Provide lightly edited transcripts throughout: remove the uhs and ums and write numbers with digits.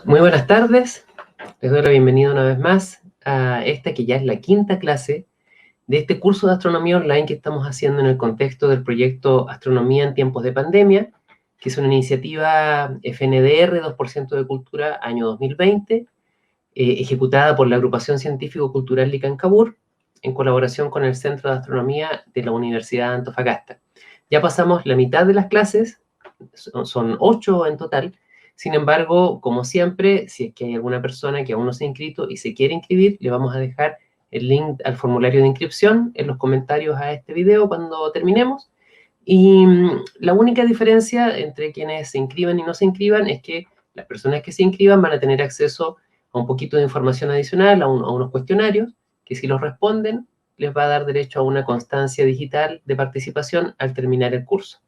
Muy buenas tardes, les doy la bienvenida una vez más a esta que ya es la quinta clase de este curso de astronomía online que estamos haciendo en el contexto del proyecto Astronomía en tiempos de pandemia, que es una iniciativa FNDR 2% de Cultura año 2020, ejecutada por la Agrupación Científico-Cultural Licancabur, en colaboración con el Centro de Astronomía de la Universidad de Antofagasta. Ya pasamos la mitad de las clases, son 8 en total. Sin embargo, como siempre, si es que hay alguna persona que aún no se ha inscrito y se quiere inscribir, le vamos a dejar el link al formulario de inscripción en los comentarios a este video cuando terminemos. Y la única diferencia entre quienes se inscriban y no se inscriban es que las personas que se inscriban van a tener acceso a un poquito de información adicional, a unos cuestionarios, que si los responden, les va a dar derecho a una constancia digital de participación al terminar el curso.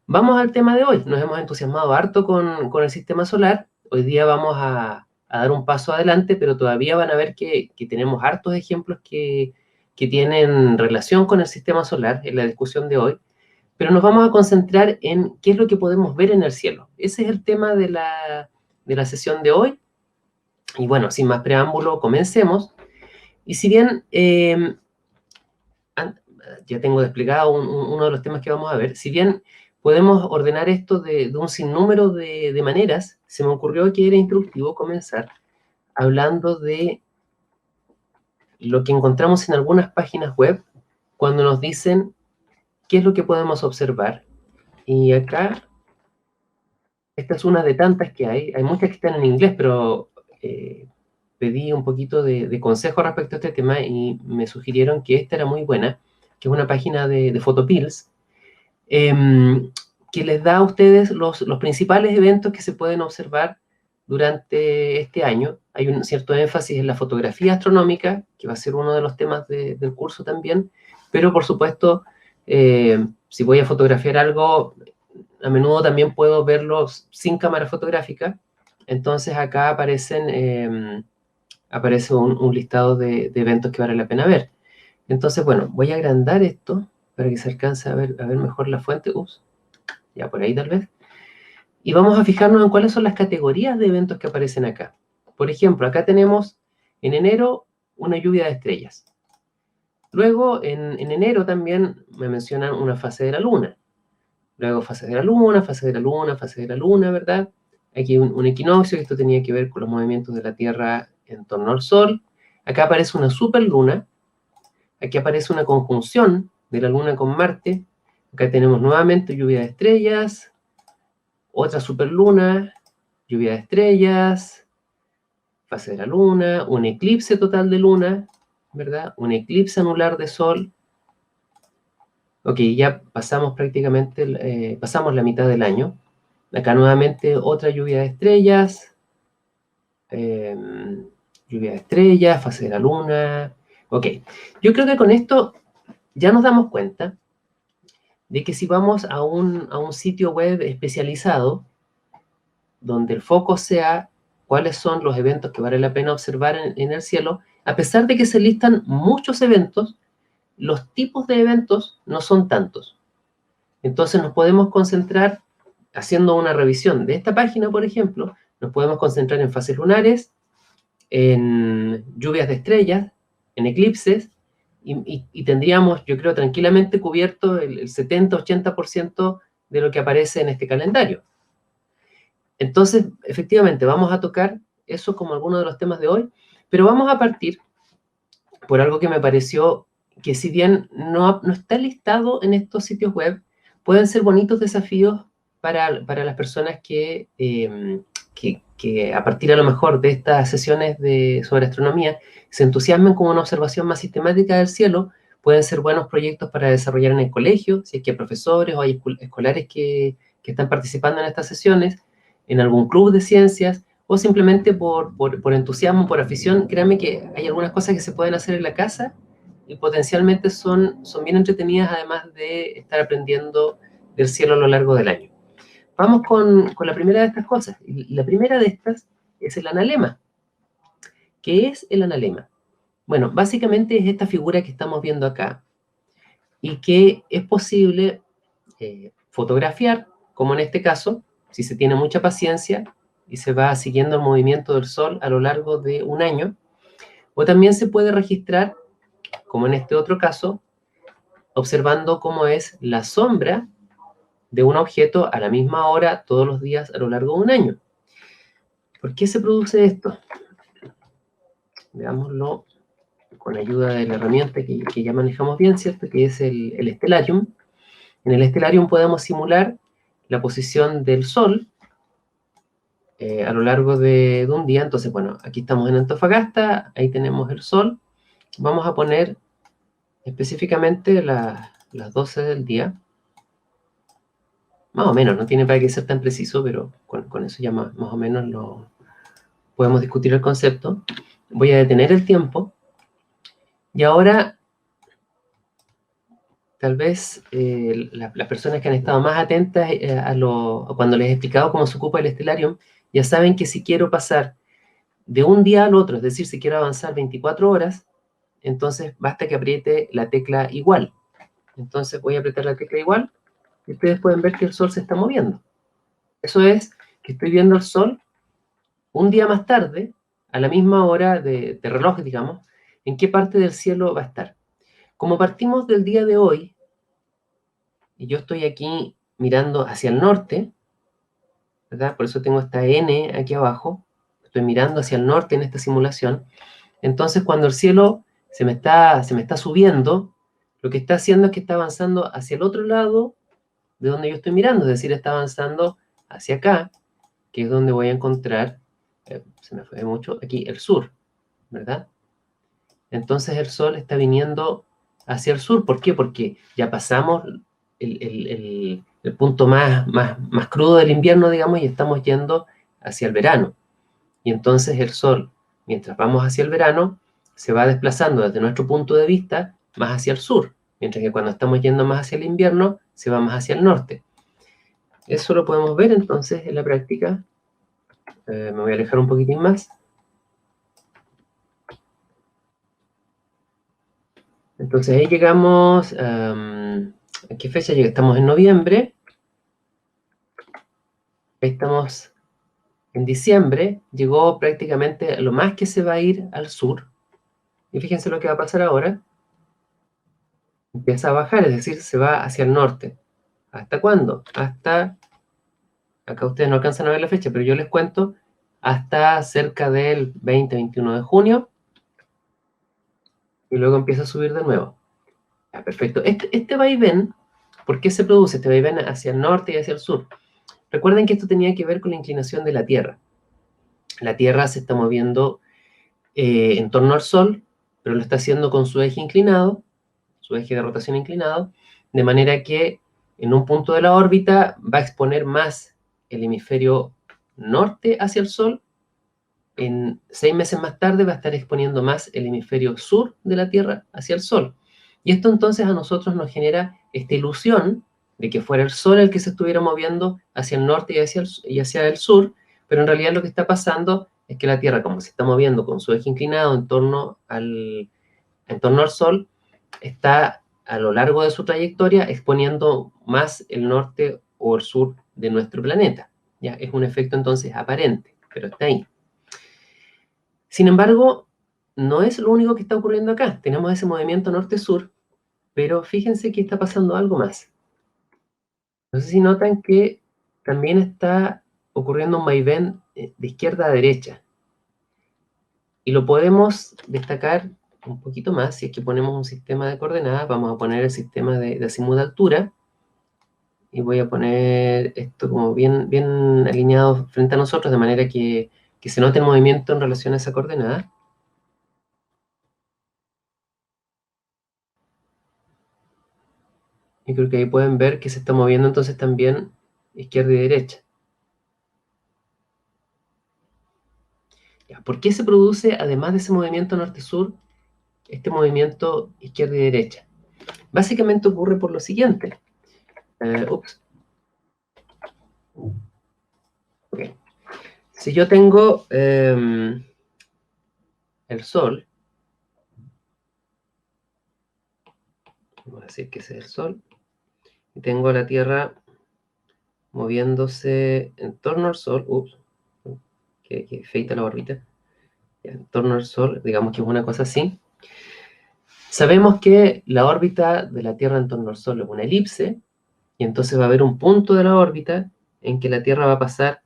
Vamos al tema de hoy. Nos hemos entusiasmado harto con el sistema solar. Hoy día vamos a dar un paso adelante, pero todavía van a ver que tenemos hartos ejemplos que tienen relación con el sistema solar en la discusión de hoy. Pero nos vamos a concentrar en qué es lo que podemos ver en el cielo. Ese es el tema de la sesión de hoy. Y bueno, sin más preámbulo, comencemos. Y si bien ya tengo explicado uno de los temas que vamos a ver, si bien podemos ordenar esto de un sinnúmero de maneras, se me ocurrió que era instructivo comenzar hablando de lo que encontramos en algunas páginas web cuando nos dicen qué es lo que podemos observar. Y acá, esta es una de tantas que hay muchas que están en inglés, pero pedí un poquito de consejo respecto a este tema y me sugirieron que esta era muy buena, que es una página de Photopills, que les da a ustedes los principales eventos que se pueden observar durante este año. Hay un cierto énfasis en la fotografía astronómica, que va a ser uno de los temas del curso también, pero por supuesto, si voy a fotografiar algo, a menudo también puedo verlo sin cámara fotográfica. Entonces acá aparece un listado de eventos que vale la pena ver. Entonces, bueno, voy a agrandar esto para que se alcance a ver mejor la fuente. Ups, ya por ahí tal vez. Y vamos a fijarnos en cuáles son las categorías de eventos que aparecen acá. Por ejemplo, acá tenemos en enero una lluvia de estrellas. Luego, en enero también me mencionan una fase de la luna. Luego fase de la luna, fase de la luna, fase de la luna, ¿verdad? Aquí un equinoccio, que esto tenía que ver con los movimientos de la Tierra en torno al Sol. Acá aparece una superluna. Aquí aparece una conjunción de la Luna con Marte. Acá tenemos nuevamente lluvia de estrellas, otra superluna, lluvia de estrellas, fase de la Luna, un eclipse total de Luna, ¿verdad? Un eclipse anular de Sol. Ok, ya pasamos prácticamente, pasamos la mitad del año. Acá nuevamente otra lluvia de estrellas, fase de la Luna. Ok, yo creo que con esto ya nos damos cuenta de que si vamos a un sitio web especializado, donde el foco sea cuáles son los eventos que vale la pena observar en el cielo, a pesar de que se listan muchos eventos, los tipos de eventos no son tantos. Entonces nos podemos concentrar, haciendo una revisión de esta página, por ejemplo, nos podemos concentrar en fases lunares, en lluvias de estrellas, en eclipses, y tendríamos, yo creo, tranquilamente cubierto el 70-80% de lo que aparece en este calendario. Entonces, efectivamente, vamos a tocar eso como alguno de los temas de hoy, pero vamos a partir por algo que me pareció que, si bien no está listado en estos sitios web, pueden ser bonitos desafíos para las personas que a partir a lo mejor de estas sesiones sobre astronomía se entusiasmen con una observación más sistemática del cielo. Pueden ser buenos proyectos para desarrollar en el colegio, si es que hay profesores o hay escolares que están participando en estas sesiones, en algún club de ciencias, o simplemente por entusiasmo, por afición. Créanme que hay algunas cosas que se pueden hacer en la casa y potencialmente son bien entretenidas, además de estar aprendiendo del cielo a lo largo del año. Vamos con la primera de estas cosas. Y la primera de estas es el analema. ¿Qué es el analema? Bueno, básicamente es esta figura que estamos viendo acá y que es posible fotografiar, como en este caso, si se tiene mucha paciencia, y se va siguiendo el movimiento del Sol a lo largo de un año. O también se puede registrar, como en este otro caso, observando cómo es la sombra de un objeto a la misma hora todos los días a lo largo de un año. ¿Por qué se produce esto? Veámoslo con ayuda de la herramienta que ya manejamos bien, ¿cierto? Que es el Stellarium. En el Stellarium podemos simular la posición del Sol a lo largo de un día. Entonces, bueno, aquí estamos en Antofagasta, ahí tenemos el Sol. Vamos a poner específicamente las 12 del día. Más o menos, no tiene para qué ser tan preciso, pero con eso ya más o menos lo podemos discutir el concepto. Voy a detener el tiempo. Y ahora, tal vez las personas que han estado más atentas a cuando les he explicado cómo se ocupa el Stellarium, ya saben que si quiero pasar de un día al otro, es decir, si quiero avanzar 24 horas, entonces basta que apriete la tecla igual. Entonces voy a apretar la tecla igual y ustedes pueden ver que el Sol se está moviendo. Eso es que estoy viendo el Sol un día más tarde, a la misma hora de reloj, digamos, en qué parte del cielo va a estar. Como partimos del día de hoy, y yo estoy aquí mirando hacia el norte, ¿verdad? Por eso tengo esta N aquí abajo, estoy mirando hacia el norte en esta simulación. Entonces, cuando el cielo se me está subiendo, lo que está haciendo es que está avanzando hacia el otro lado de donde yo estoy mirando, es decir, está avanzando hacia acá, que es donde voy a encontrar, se me fue mucho, aquí el sur, ¿verdad? Entonces el Sol está viniendo hacia el sur. ¿Por qué? Porque ya pasamos el punto más crudo del invierno, digamos, y estamos yendo hacia el verano. Y entonces el Sol, mientras vamos hacia el verano, se va desplazando desde nuestro punto de vista más hacia el sur, mientras que cuando estamos yendo más hacia el invierno, se va más hacia el norte. Eso lo podemos ver entonces en la práctica. Me voy a alejar un poquitín más. Entonces ahí llegamos, ¿a qué fecha llegamos? Estamos en noviembre, ahí estamos en diciembre, llegó prácticamente lo más que se va a ir al sur, y fíjense lo que va a pasar ahora, empieza a bajar, es decir, se va hacia el norte. ¿Hasta cuándo? Hasta, acá ustedes no alcanzan a ver la fecha, pero yo les cuento, hasta cerca del 20-21 de junio, y luego empieza a subir de nuevo. Ya, perfecto. Este vaivén, ¿por qué se produce este vaivén hacia el norte y hacia el sur? Recuerden que esto tenía que ver con la inclinación de la Tierra. La Tierra se está moviendo en torno al Sol, pero lo está haciendo con su eje inclinado, su eje de rotación inclinado, de manera que en un punto de la órbita va a exponer más el hemisferio norte hacia el Sol. En 6 meses más tarde va a estar exponiendo más el hemisferio sur de la Tierra hacia el Sol. Y esto entonces a nosotros nos genera esta ilusión de que fuera el Sol el que se estuviera moviendo hacia el norte y hacia el sur, pero en realidad lo que está pasando es que la Tierra, como se está moviendo con su eje inclinado en torno al Sol, está a lo largo de su trayectoria exponiendo más el norte o el sur de nuestro planeta. ¿Ya? Es un efecto entonces aparente, pero está ahí. Sin embargo, no es lo único que está ocurriendo acá. Tenemos ese movimiento norte-sur, pero fíjense que está pasando algo más. No sé si notan que también está ocurriendo un vaivén de izquierda a derecha. Y lo podemos destacar un poquito más si es que ponemos un sistema de coordenadas. Vamos a poner el sistema de azimut de altura. Y voy a poner esto como bien alineado frente a nosotros, de manera que se note el movimiento en relación a esa coordenada. Y creo que ahí pueden ver que se está moviendo entonces también izquierda y derecha. ¿Por qué se produce, además de ese movimiento norte-sur, este movimiento izquierda y derecha? Básicamente ocurre por lo siguiente. Okay. Si yo tengo el Sol, vamos a decir que ese es el Sol, y tengo la Tierra moviéndose en torno al Sol, que feita la órbita, en torno al Sol, digamos que es una cosa así. Sabemos que la órbita de la Tierra en torno al Sol es una elipse, y entonces va a haber un punto de la órbita en que la Tierra va a pasar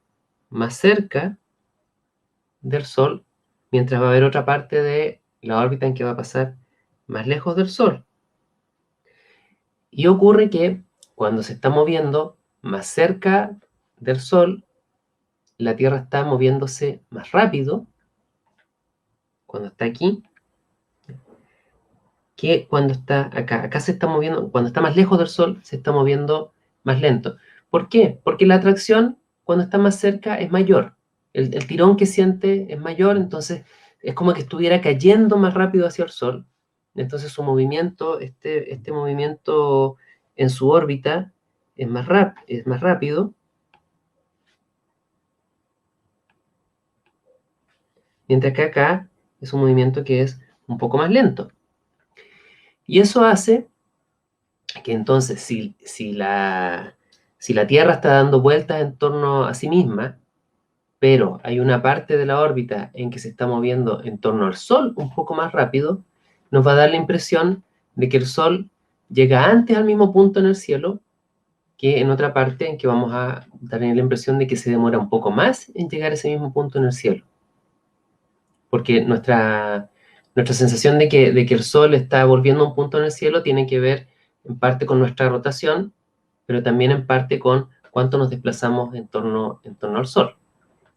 más cerca del Sol, mientras va a haber otra parte de la órbita en que va a pasar más lejos del Sol. Y ocurre que cuando se está moviendo más cerca del Sol, la Tierra está moviéndose más rápido, cuando está aquí, que cuando está acá. Acá se está moviendo, cuando está más lejos del Sol, se está moviendo más lento. ¿Por qué? Porque la atracción, cuando está más cerca, es mayor. El tirón que siente es mayor, entonces es como que estuviera cayendo más rápido hacia el Sol. Entonces su movimiento, este movimiento en su órbita es más rápido, mientras que acá es un movimiento que es un poco más lento. Y eso hace que entonces si la Tierra está dando vueltas en torno a sí misma, pero hay una parte de la órbita en que se está moviendo en torno al Sol un poco más rápido, nos va a dar la impresión de que el Sol llega antes al mismo punto en el cielo que en otra parte en que vamos a tener la impresión de que se demora un poco más en llegar a ese mismo punto en el cielo. Porque nuestra sensación de que el Sol está volviendo a un punto en el cielo tiene que ver en parte con nuestra rotación, pero también en parte con cuánto nos desplazamos en torno al Sol.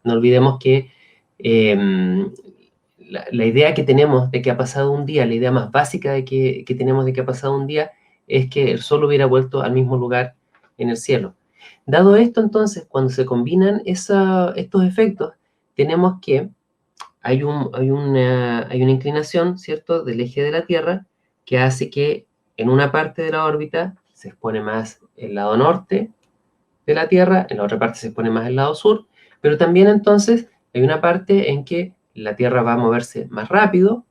No olvidemos que la idea que tenemos de que ha pasado un día, la idea más básica que tenemos de que ha pasado un día, es que el Sol hubiera vuelto al mismo lugar en el cielo. Dado esto, entonces, cuando se combinan estos efectos, tenemos que hay una inclinación, ¿cierto?, del eje de la Tierra que hace que en una parte de la órbita se expone más el lado norte de la Tierra, en la otra parte se expone más el lado sur, pero también entonces hay una parte en que la Tierra va a moverse más rápido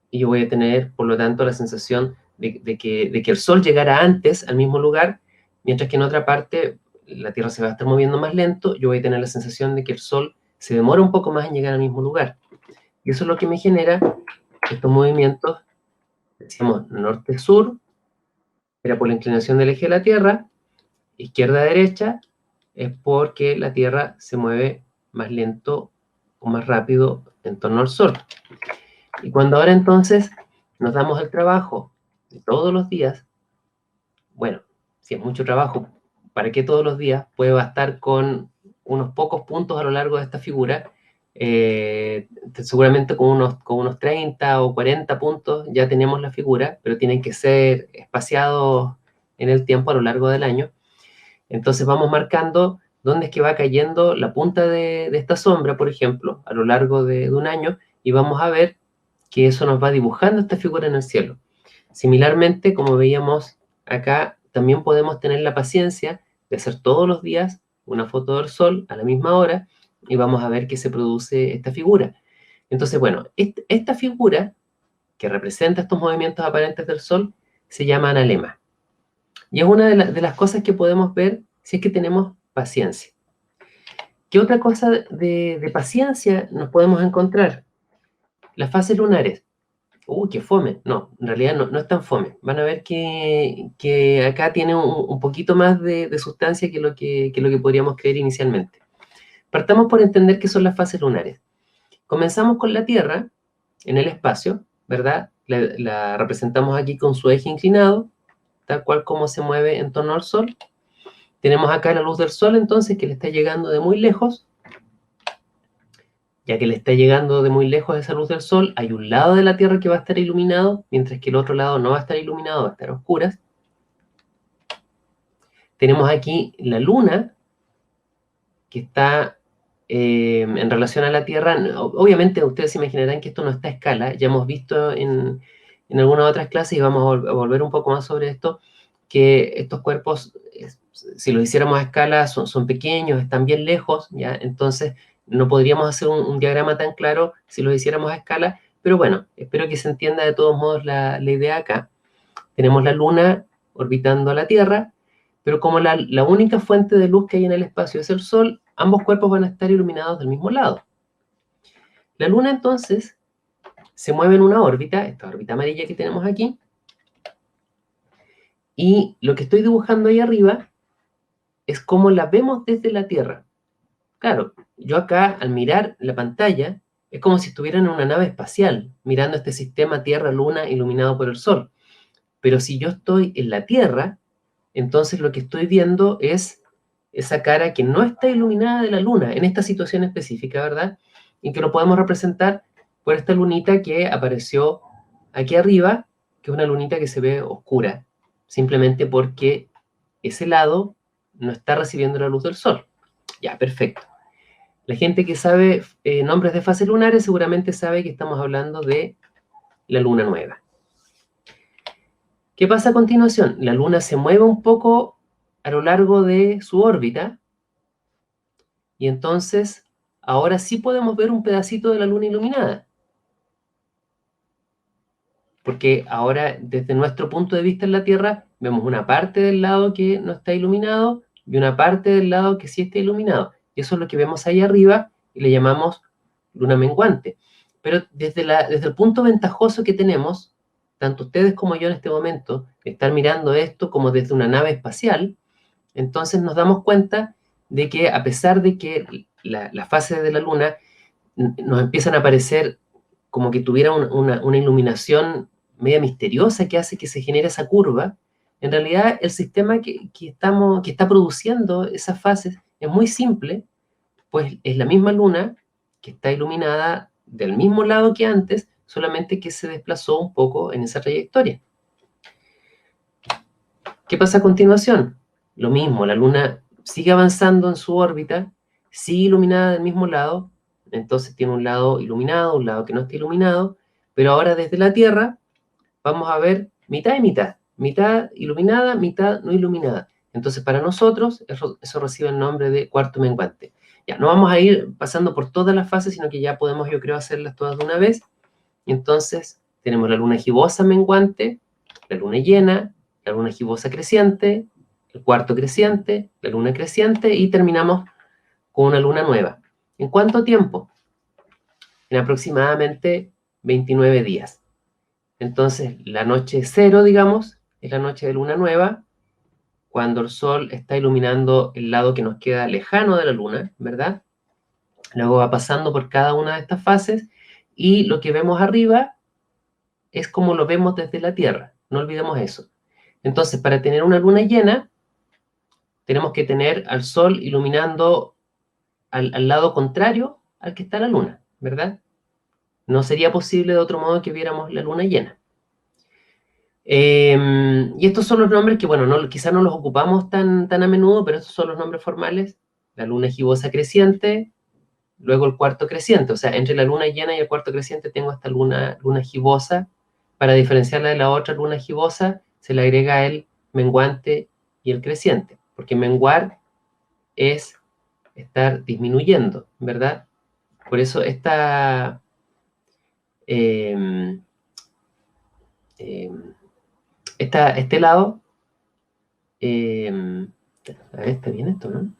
y yo voy a tener, por lo tanto, la sensación de que el Sol llegara antes al mismo lugar, mientras que en otra parte la Tierra se va a estar moviendo más lento, yo voy a tener la sensación de que el Sol se demora un poco más en llegar al mismo lugar. Y eso es lo que me genera estos movimientos, decíamos, norte-sur, era por la inclinación del eje de la Tierra, izquierda-derecha, es porque la Tierra se mueve más lento o más rápido en torno al Sol. Y cuando ahora entonces nos damos el trabajo de todos los días, bueno, si es mucho trabajo, ¿para qué todos los días? Puede bastar con unos pocos puntos a lo largo de esta figura, seguramente con unos 30 o 40 puntos ya tenemos la figura, pero tienen que ser espaciados en el tiempo a lo largo del año. Entonces vamos marcando dónde es que va cayendo la punta de esta sombra, por ejemplo, a lo largo de un año, y vamos a ver que eso nos va dibujando esta figura en el cielo. Similarmente, como veíamos acá, también podemos tener la paciencia de hacer todos los días una foto del Sol a la misma hora y vamos a ver que se produce esta figura. Entonces, bueno, esta figura que representa estos movimientos aparentes del Sol se llama analema. Y es una de las cosas que podemos ver si es que tenemos paciencia. ¿Qué otra cosa de paciencia nos podemos encontrar? Las fases lunares. ¡Qué fome! No, en realidad no es tan fome. Van a ver que acá tiene un poquito más de sustancia que lo que podríamos creer inicialmente. Partamos por entender qué son las fases lunares. Comenzamos con la Tierra en el espacio, ¿verdad? La representamos aquí con su eje inclinado, tal cual como se mueve en torno al Sol. Tenemos acá la luz del Sol, entonces, que le está llegando de muy lejos. Ya que le está llegando de muy lejos esa luz del Sol, hay un lado de la Tierra que va a estar iluminado, mientras que el otro lado no va a estar iluminado, va a estar a oscuras. Tenemos aquí la Luna, que está en relación a la Tierra. Obviamente ustedes se imaginarán que esto no está a escala. Ya hemos visto en algunas otras clases, y vamos a volver un poco más sobre esto, que estos cuerpos, si los hiciéramos a escala, son pequeños, están bien lejos, ¿ya? Entonces no podríamos hacer un diagrama tan claro si los hiciéramos a escala, pero bueno, espero que se entienda de todos modos la idea acá. Tenemos la Luna orbitando a la Tierra, pero como la única fuente de luz que hay en el espacio es el Sol, ambos cuerpos van a estar iluminados del mismo lado. La Luna entonces se mueve en una órbita, esta órbita amarilla que tenemos aquí, y lo que estoy dibujando ahí arriba es cómo la vemos desde la Tierra. Claro, yo acá al mirar la pantalla es como si estuviera en una nave espacial, mirando este sistema Tierra-Luna iluminado por el Sol. Pero si yo estoy en la Tierra, entonces lo que estoy viendo es esa cara que no está iluminada de la Luna, en esta situación específica, ¿verdad? Y que lo podemos representar por esta lunita que apareció aquí arriba, que es una lunita que se ve oscura, simplemente porque ese lado no está recibiendo la luz del Sol. Ya, perfecto. La gente que sabe nombres de fases lunares seguramente sabe que estamos hablando de la luna nueva. ¿Qué pasa a continuación? La luna se mueve un poco a lo largo de su órbita y entonces ahora sí podemos ver un pedacito de la luna iluminada. Porque ahora desde nuestro punto de vista en la Tierra vemos una parte del lado que no está iluminado y una parte del lado que sí está iluminado. Y eso es lo que vemos ahí arriba y le llamamos luna menguante. Pero desde el punto ventajoso que tenemos, tanto ustedes como yo en este momento, estar mirando esto como desde una nave espacial, entonces nos damos cuenta de que a pesar de que las fases de la luna nos empiezan a aparecer como que tuviera una iluminación media misteriosa que hace que se genere esa curva, en realidad el sistema que está produciendo esas fases es muy simple, pues es la misma luna que está iluminada del mismo lado que antes, solamente que se desplazó un poco en esa trayectoria. ¿Qué pasa a continuación? Lo mismo, la luna sigue avanzando en su órbita, sigue iluminada del mismo lado, entonces tiene un lado iluminado, un lado que no está iluminado, pero ahora desde la Tierra vamos a ver mitad y mitad iluminada, mitad no iluminada. Entonces para nosotros eso recibe el nombre de cuarto menguante. Ya, no vamos a ir pasando por todas las fases, sino que ya podemos, yo creo, hacerlas todas de una vez. Entonces tenemos la luna gibosa menguante, la luna llena, la luna gibosa creciente, el cuarto creciente, la luna creciente y terminamos con una luna nueva. ¿En cuánto tiempo? En aproximadamente 29 días. Entonces, la noche cero, digamos, es la noche de luna nueva, cuando el sol está iluminando el lado que nos queda lejano de la luna, ¿verdad? Luego va pasando por cada una de estas fases y lo que vemos arriba es como lo vemos desde la Tierra. No olvidemos eso. Entonces, para tener una luna llena, tenemos que tener al sol iluminando al lado contrario al que está la luna, ¿verdad? No sería posible de otro modo que viéramos la luna llena. Y estos son los nombres que, bueno, quizás no los ocupamos tan a menudo, pero estos son los nombres formales. La luna gibosa creciente, luego el cuarto creciente. O sea, entre la luna llena y el cuarto creciente tengo esta luna gibosa. Para diferenciarla de la otra luna gibosa, se le agrega el menguante y el creciente. Porque menguar es estar disminuyendo, ¿verdad? Por eso esta... Eh, eh, este lado... a ver, está bien esto, ¿no?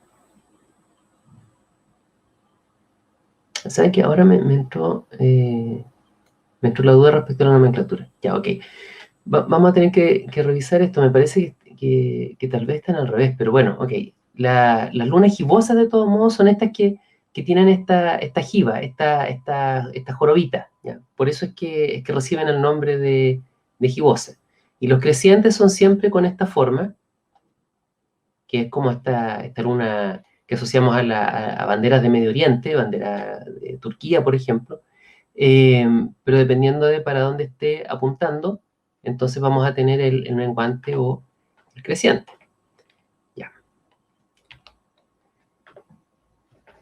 ¿Saben que ahora me entró la duda respecto a la nomenclatura? Ya, ok. Vamos a tener que revisar esto. Me parece que tal vez están al revés, pero bueno, ok. Las lunas gibosas, de todos modos, son estas que tienen esta jiba, esta jorobita. ¿ya? Por eso es que reciben el nombre de gibosa. Y los crecientes son siempre con esta forma, que es como esta luna que asociamos a banderas de Medio Oriente, bandera de Turquía, por ejemplo, pero dependiendo de para dónde esté apuntando, entonces vamos a tener el menguante o el creciente. Ya.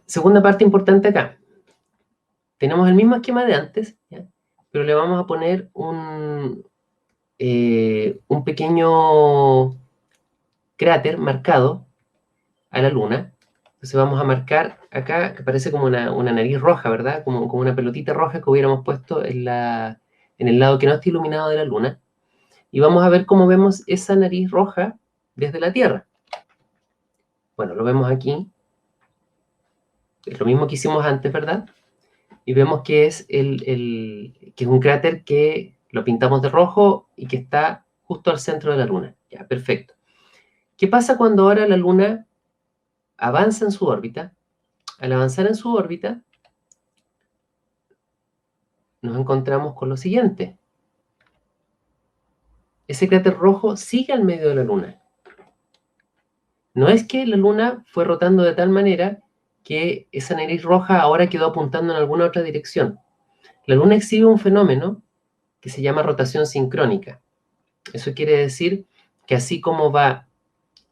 Segunda parte importante acá. Tenemos el mismo esquema de antes, ¿ya? Pero le vamos a poner un pequeño cráter marcado a la luna. Entonces vamos a marcar acá, que parece como una nariz roja, ¿verdad? Como una pelotita roja que hubiéramos puesto en el lado que no está iluminado de la luna. Y vamos a ver cómo vemos esa nariz roja desde la Tierra. Bueno, lo vemos aquí. Es lo mismo que hicimos antes, ¿verdad? y vemos que es, que es un cráter que lo pintamos de rojo y que está justo al centro de la Luna. Ya, perfecto. ¿Qué pasa cuando ahora la Luna avanza en su órbita? Al avanzar en su órbita, nos encontramos con lo siguiente. Ese cráter rojo sigue al medio de la Luna. No es que la Luna fue rotando de tal manera que esa nariz roja ahora quedó apuntando en alguna otra dirección. La Luna exhibe un fenómeno que se llama rotación sincrónica. Eso quiere decir que así como va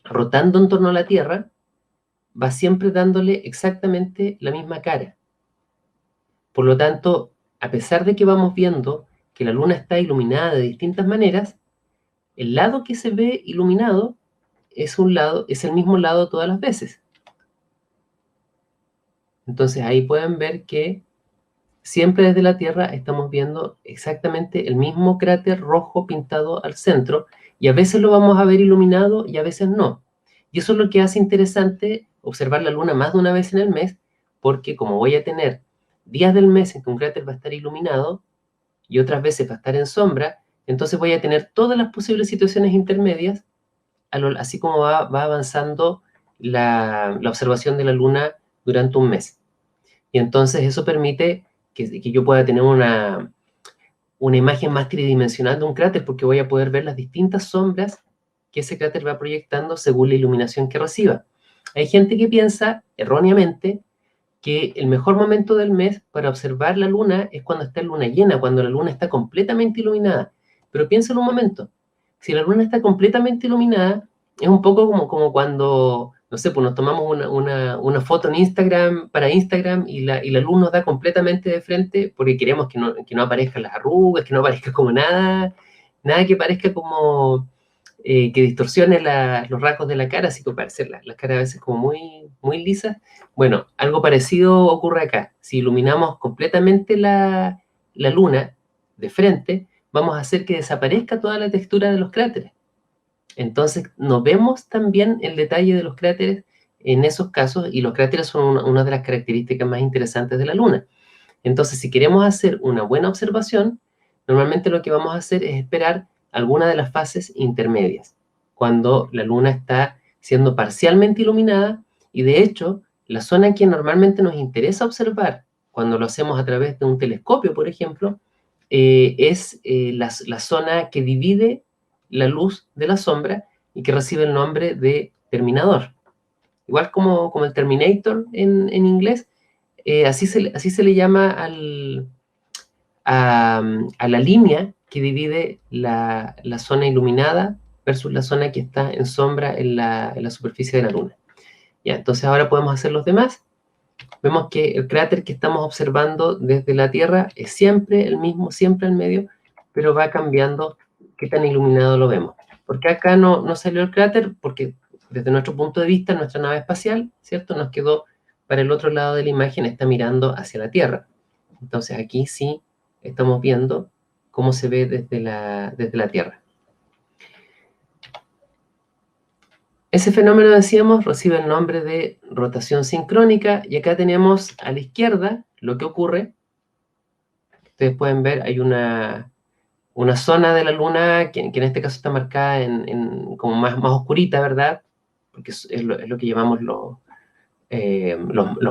rotando en torno a la Tierra, va siempre dándole exactamente la misma cara. Por lo tanto, a pesar de que vamos viendo que la Luna está iluminada de distintas maneras, el lado que se ve iluminado es el mismo lado todas las veces. Entonces ahí pueden ver que siempre desde la Tierra estamos viendo exactamente el mismo cráter rojo pintado al centro, y a veces lo vamos a ver iluminado y a veces no. Y eso es lo que hace interesante observar la Luna más de una vez en el mes, porque como voy a tener días del mes en que un cráter va a estar iluminado y otras veces va a estar en sombra, entonces voy a tener todas las posibles situaciones intermedias, así como va avanzando la observación de la Luna durante un mes. Y entonces eso permite que yo pueda tener una imagen más tridimensional de un cráter, porque voy a poder ver las distintas sombras que ese cráter va proyectando según la iluminación que reciba. Hay gente que piensa, erróneamente, que el mejor momento del mes para observar la Luna es cuando está en luna llena, cuando la Luna está completamente iluminada. Pero piensa en un momento, si la Luna está completamente iluminada, es un poco como cuando, no sé, pues nos tomamos una foto en Instagram, para Instagram, y la luz nos da completamente de frente porque queremos que no aparezcan las arrugas, que no aparezca como nada que parezca como que distorsione los rasgos de la cara, así que parece las caras a veces como muy, muy lisas. Bueno, algo parecido ocurre acá. Si iluminamos completamente la Luna de frente, vamos a hacer que desaparezca toda la textura de los cráteres. Entonces, no vemos también el detalle de los cráteres en esos casos, y los cráteres son una de las características más interesantes de la Luna. Entonces, si queremos hacer una buena observación, normalmente lo que vamos a hacer es esperar alguna de las fases intermedias, cuando la Luna está siendo parcialmente iluminada, y de hecho, la zona que normalmente nos interesa observar cuando lo hacemos a través de un telescopio, por ejemplo, es la zona que divide la luz de la sombra y que recibe el nombre de terminador. Igual como el Terminator en inglés, así se le llama a la línea que divide la zona iluminada versus la zona que está en sombra en la superficie de la Luna. Ya, entonces ahora podemos hacer los demás. Vemos que el cráter que estamos observando desde la Tierra es siempre el mismo, siempre al medio, pero va cambiando qué tan iluminado lo vemos. Porque acá no salió el cráter, porque desde nuestro punto de vista, nuestra nave espacial, ¿cierto?, nos quedó para el otro lado de la imagen, está mirando hacia la Tierra. Entonces aquí sí estamos viendo cómo se ve desde la Tierra. Ese fenómeno, decíamos, recibe el nombre de rotación sincrónica, y acá tenemos a la izquierda lo que ocurre. Ustedes pueden ver, hay una zona de la Luna que en este caso está marcada como más oscurita, ¿verdad? Porque es lo que llamamos los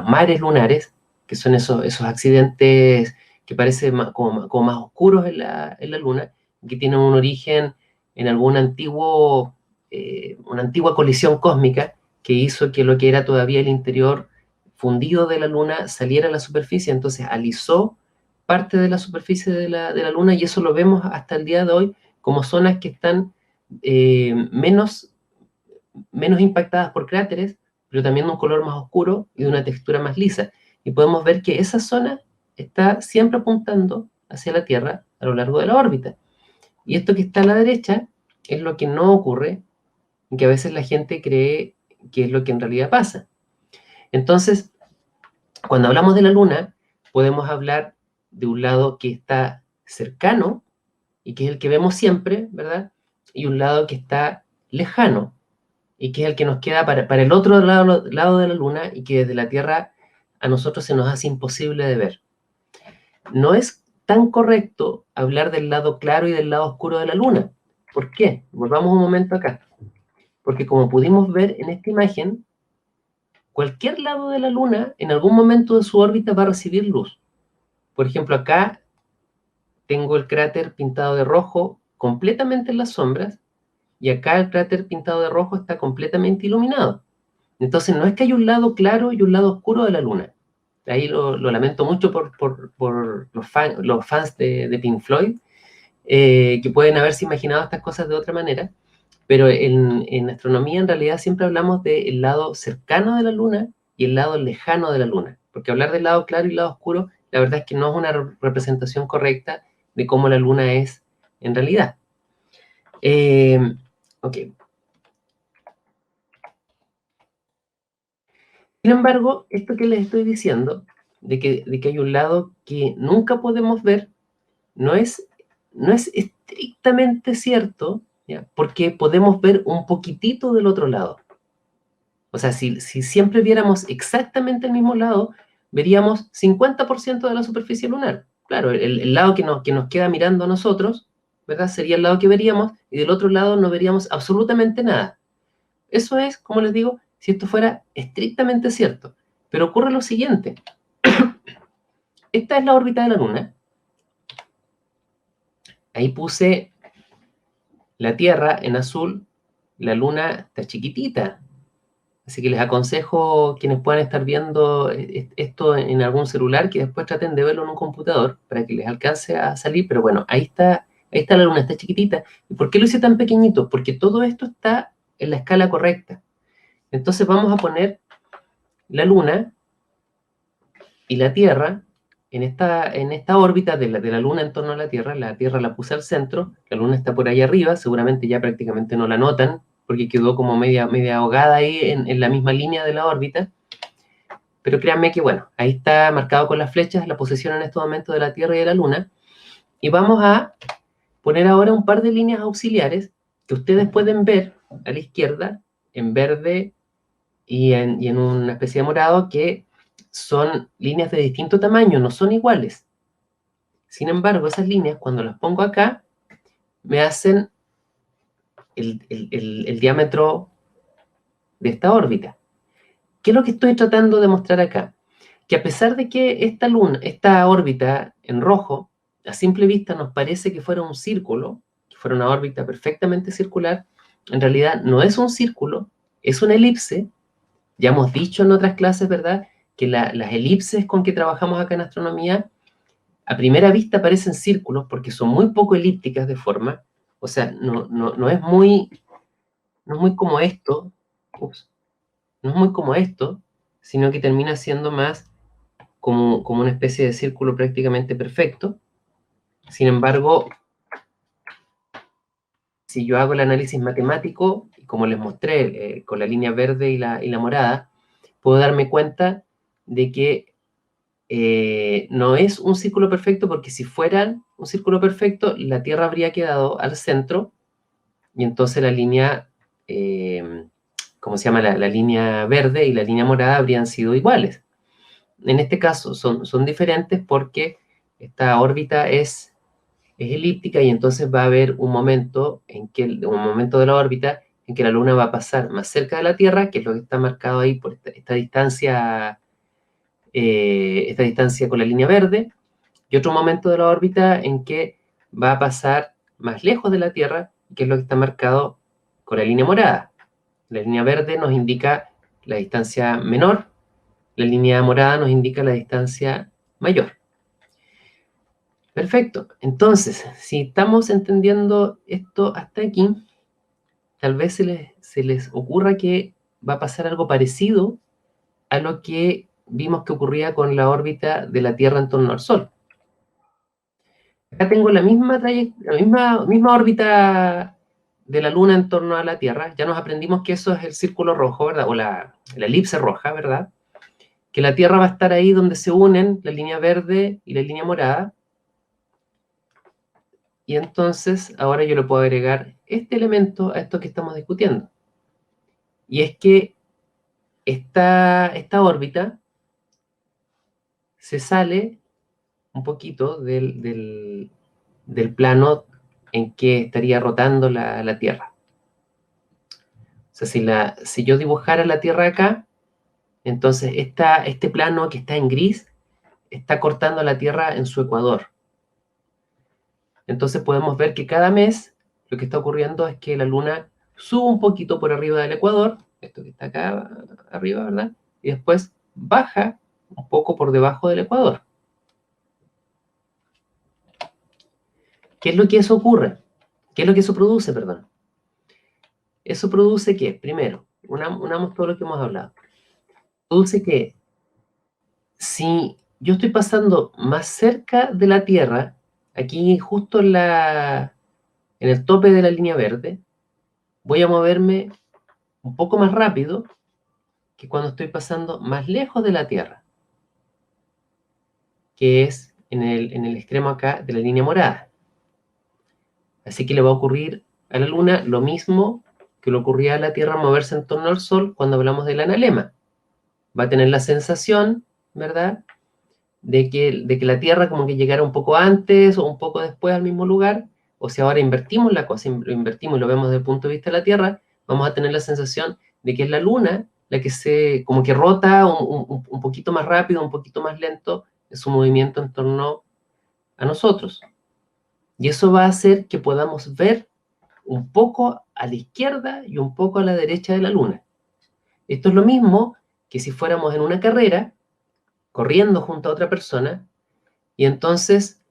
mares lunares, que son esos accidentes que parecen como más oscuros en la Luna, que tienen un origen en una antigua colisión cósmica que hizo que lo que era todavía el interior fundido de la Luna saliera a la superficie, entonces alisó parte de la superficie de la Luna, y eso lo vemos hasta el día de hoy como zonas que están menos impactadas por cráteres, pero también de un color más oscuro y de una textura más lisa. Y podemos ver que esa zona está siempre apuntando hacia la Tierra a lo largo de la órbita. Y esto que está a la derecha es lo que no ocurre, y que a veces la gente cree que es lo que en realidad pasa. Entonces, cuando hablamos de la Luna, podemos hablar de un lado que está cercano y que es el que vemos siempre, ¿verdad? Y un lado que está lejano y que es el que nos queda para el otro lado de la Luna, y que desde la Tierra a nosotros se nos hace imposible de ver. no es tan correcto hablar del lado claro y del lado oscuro de la Luna. ¿Por qué? Volvamos un momento acá. Porque como pudimos ver en esta imagen, cualquier lado de la Luna en algún momento de su órbita va a recibir luz. Por ejemplo, acá tengo el cráter pintado de rojo completamente en las sombras, y acá el cráter pintado de rojo está completamente iluminado. Entonces no es que hay un lado claro y un lado oscuro de la Luna. Ahí lo lamento mucho por los fans de Pink Floyd, que pueden haberse imaginado estas cosas de otra manera, pero en astronomía en realidad siempre hablamos del lado cercano de la Luna y el lado lejano de la Luna, porque hablar del lado claro y el lado oscuro, la verdad es que no es una representación correcta de cómo la Luna es en realidad. Ok. Sin embargo, esto que les estoy diciendo, de que hay un lado que nunca podemos ver, no es, no es estrictamente cierto, ¿ya? Porque podemos ver un poquitito del otro lado. O sea, si siempre viéramos exactamente el mismo lado, veríamos 50% de la superficie lunar. Claro, el lado que nos queda mirando a nosotros, ¿verdad? Sería el lado que veríamos, y del otro lado no veríamos absolutamente nada. Eso es, como les digo, si esto fuera estrictamente cierto. Pero ocurre lo siguiente. Esta es la órbita de la Luna. Ahí puse la Tierra en azul, la Luna está chiquitita. Así que les aconsejo, quienes puedan estar viendo esto en algún celular, que después traten de verlo en un computador para que les alcance a salir. Pero bueno, ahí está la Luna, está chiquitita. ¿Y por qué lo hice tan pequeñito? Porque todo esto está en la escala correcta. Entonces vamos a poner la Luna y la Tierra en esta órbita de la Luna en torno a la Tierra la puse al centro, la Luna está por ahí arriba, seguramente ya prácticamente no la notan, porque quedó como media ahogada ahí en la misma línea de la órbita, pero créanme que bueno, ahí está marcado con las flechas la posición en este momento de la Tierra y de la Luna, y vamos a poner ahora un par de líneas auxiliares que ustedes pueden ver a la izquierda, en verde y en una especie de morado, que son líneas de distinto tamaño, no son iguales. Sin embargo, esas líneas, cuando las pongo acá, me hacen el diámetro de esta órbita. ¿Qué es lo que estoy tratando de mostrar acá? Que a pesar de que esta órbita en rojo, a simple vista nos parece que fuera un círculo, que fuera una órbita perfectamente circular, en realidad no es un círculo, es una elipse. Ya hemos dicho en otras clases, ¿verdad?, que las elipses con que trabajamos acá en astronomía, a primera vista parecen círculos porque son muy poco elípticas de forma. O sea, no es muy como esto, ups, no es muy como esto, sino que termina siendo más como una especie de círculo prácticamente perfecto. Sin embargo, si yo hago el análisis matemático, como les mostré, con la línea verde y la morada, puedo darme cuenta de que no es un círculo perfecto, porque si fuera un círculo perfecto, la Tierra habría quedado al centro, y entonces la línea, ¿cómo se llama? La línea verde y la línea morada habrían sido iguales. En este caso son diferentes porque esta órbita es elíptica, y entonces va a haber un momento de la órbita en que la Luna va a pasar más cerca de la Tierra, que es lo que está marcado ahí por esta distancia con la línea verde, y otro momento de la órbita en que va a pasar más lejos de la Tierra, que es lo que está marcado con la línea morada. La línea verde nos indica la distancia menor, la línea morada nos indica la distancia mayor. Perfecto. Entonces, si estamos entendiendo esto hasta aquí, tal vez se les ocurra que va a pasar algo parecido a lo que vimos que ocurría con la órbita de la Tierra en torno al Sol. Acá tengo la misma órbita de la Luna en torno a la Tierra. Ya nos aprendimos que eso es el círculo rojo, ¿verdad? O la elipse roja, ¿verdad? Que la Tierra va a estar ahí donde se unen la línea verde y la línea morada. Y entonces ahora yo le puedo agregar este elemento a esto que estamos discutiendo. Y es que esta órbita se sale un poquito del plano en que estaría rotando la Tierra. O sea, si yo dibujara la Tierra acá, entonces este plano que está en gris está cortando la Tierra en su ecuador. Entonces podemos ver que cada mes lo que está ocurriendo es que la Luna sube un poquito por arriba del ecuador, esto que está acá arriba, ¿verdad? Y después baja un poco por debajo del ecuador. ¿Qué es lo que eso ocurre? ¿Qué es lo que eso produce, perdón? Eso produce que, primero, unamos todo lo que hemos hablado. Produce que si yo estoy pasando más cerca de la Tierra, aquí justo en el tope de la línea verde, voy a moverme un poco más rápido que cuando estoy pasando más lejos de la Tierra, que es en el extremo acá de la línea morada. Así que le va a ocurrir a la Luna lo mismo que le ocurría a la Tierra moverse en torno al Sol cuando hablamos del analema. Va a tener la sensación, ¿verdad?, de que la Tierra como que llegara un poco antes o un poco después al mismo lugar, o si ahora invertimos la cosa, lo invertimos y lo vemos desde el punto de vista de la Tierra, vamos a tener la sensación de que es la Luna la que como que rota un poquito más rápido, un poquito más lento en su movimiento en torno a nosotros. Y eso va a hacer que podamos ver un poco a la izquierda y un poco a la derecha de la Luna. Esto es lo mismo que si fuéramos en una carrera, corriendo junto a otra persona, y entonces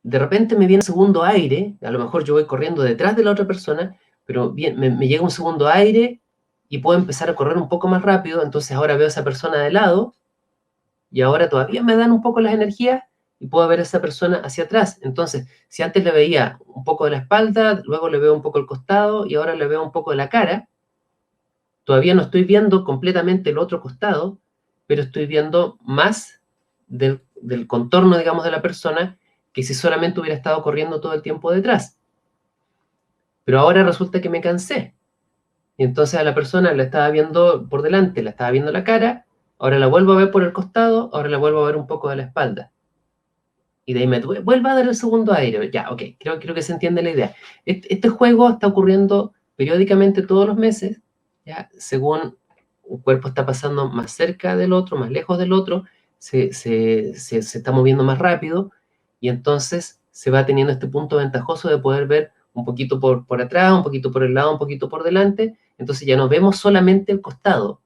de repente me viene un segundo aire, a lo mejor yo voy corriendo detrás de la otra persona, pero me llega un segundo aire y puedo empezar a correr un poco más rápido, entonces ahora veo a esa persona de lado y ahora todavía me dan un poco las energías y puedo ver a esa persona hacia atrás. Entonces, si antes le veía un poco de la espalda, luego le veo un poco el costado y ahora le veo un poco de la cara, todavía no estoy viendo completamente el otro costado, pero estoy viendo más del contorno, digamos, de la persona que si solamente hubiera estado corriendo todo el tiempo detrás. Pero ahora resulta que me cansé. Y entonces a la persona la estaba viendo por delante, la estaba viendo la cara, ahora la vuelvo a ver por el costado, ahora la vuelvo a ver un poco de la espalda. Y de ahí me vuelvo a dar el segundo aire. Ya, ok, creo que se entiende la idea. Este juego está ocurriendo periódicamente todos los meses, ¿ya? Según un cuerpo está pasando más cerca del otro, más lejos del otro, se está moviendo más rápido y entonces se va teniendo este punto ventajoso de poder ver un poquito por atrás, un poquito por el lado, un poquito por delante. Entonces ya no vemos solamente el costado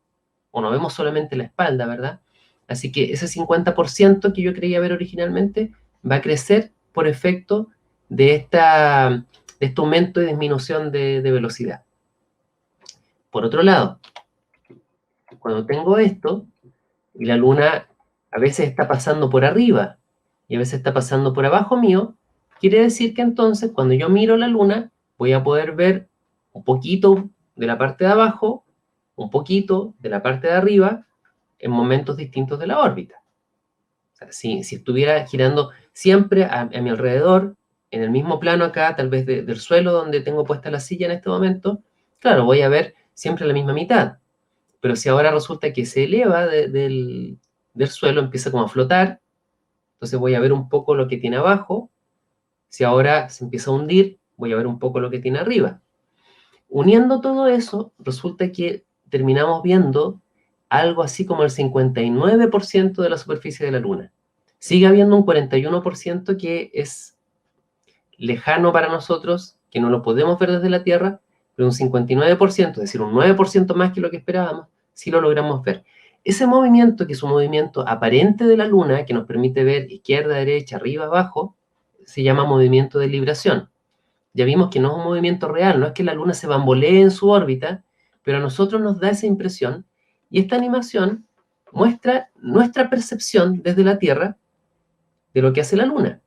o no vemos solamente la espalda, ¿verdad? Así que ese 50% que yo creía ver originalmente va a crecer por efecto de este aumento y disminución de velocidad. Por otro lado, cuando tengo esto, y la Luna a veces está pasando por arriba y a veces está pasando por abajo mío, quiere decir que entonces cuando yo miro la Luna voy a poder ver un poquito de la parte de abajo, un poquito de la parte de arriba en momentos distintos de la órbita. O sea, si estuviera girando siempre a mi alrededor, en el mismo plano acá, tal vez del suelo donde tengo puesta la silla en este momento, claro, voy a ver siempre la misma mitad. Pero si ahora resulta que se eleva del suelo, empieza como a flotar, entonces voy a ver un poco lo que tiene abajo. Si ahora se empieza a hundir, voy a ver un poco lo que tiene arriba. Uniendo todo eso, resulta que terminamos viendo algo así como el 59% de la superficie de la Luna. Sigue habiendo un 41% que es lejano para nosotros, que no lo podemos ver desde la Tierra, pero un 59%, es decir, un 9% más que lo que esperábamos, sí lo logramos ver. Ese movimiento, que es un movimiento aparente de la Luna, que nos permite ver izquierda, derecha, arriba, abajo, se llama movimiento de libración. Ya vimos que no es un movimiento real, no es que la Luna se bambolee en su órbita, pero a nosotros nos da esa impresión, y esta animación muestra nuestra percepción desde la Tierra de lo que hace la Luna.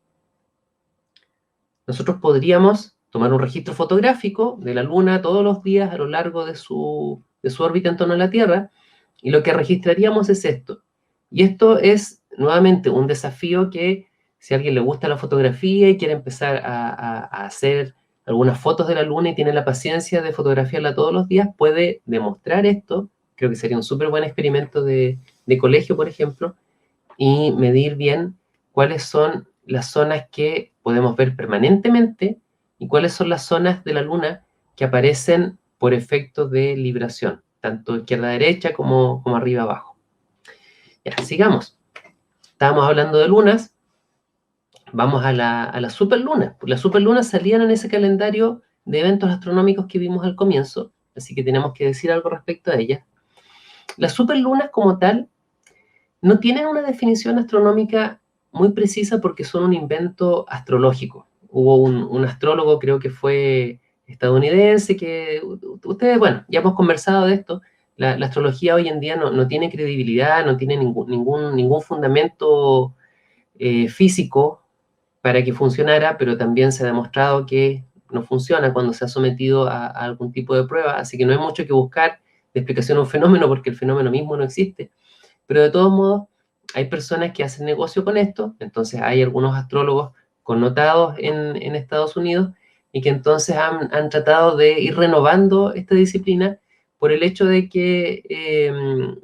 Nosotros podríamos tomar un registro fotográfico de la Luna todos los días a lo largo de su órbita en torno a la Tierra, y lo que registraríamos es esto. Y esto es, nuevamente, un desafío que, si a alguien le gusta la fotografía y quiere empezar a hacer algunas fotos de la Luna y tiene la paciencia de fotografiarla todos los días, puede demostrar esto. Creo que sería un súper buen experimento de colegio, por ejemplo, y medir bien cuáles son las zonas que podemos ver permanentemente y cuáles son las zonas de la Luna que aparecen por efecto de libración, tanto izquierda-derecha como arriba-abajo. Ya, sigamos. Estábamos hablando de lunas. Vamos a la superluna. Las superlunas salían en ese calendario de eventos astronómicos que vimos al comienzo, así que tenemos que decir algo respecto a ellas. Las superlunas como tal no tienen una definición astronómica muy precisa porque son un invento astrológico. Hubo un astrólogo, creo que fue estadounidense, que ustedes, bueno, ya hemos conversado de esto. La astrología hoy en día no tiene credibilidad, no tiene ningún fundamento físico para que funcionara, pero también se ha demostrado que no funciona cuando se ha sometido a algún tipo de prueba, así que no hay mucho que buscar de explicación a un fenómeno porque el fenómeno mismo no existe. Pero de todos modos, hay personas que hacen negocio con esto, entonces hay algunos astrólogos connotados en Estados Unidos y que entonces han tratado de ir renovando esta disciplina por el hecho de que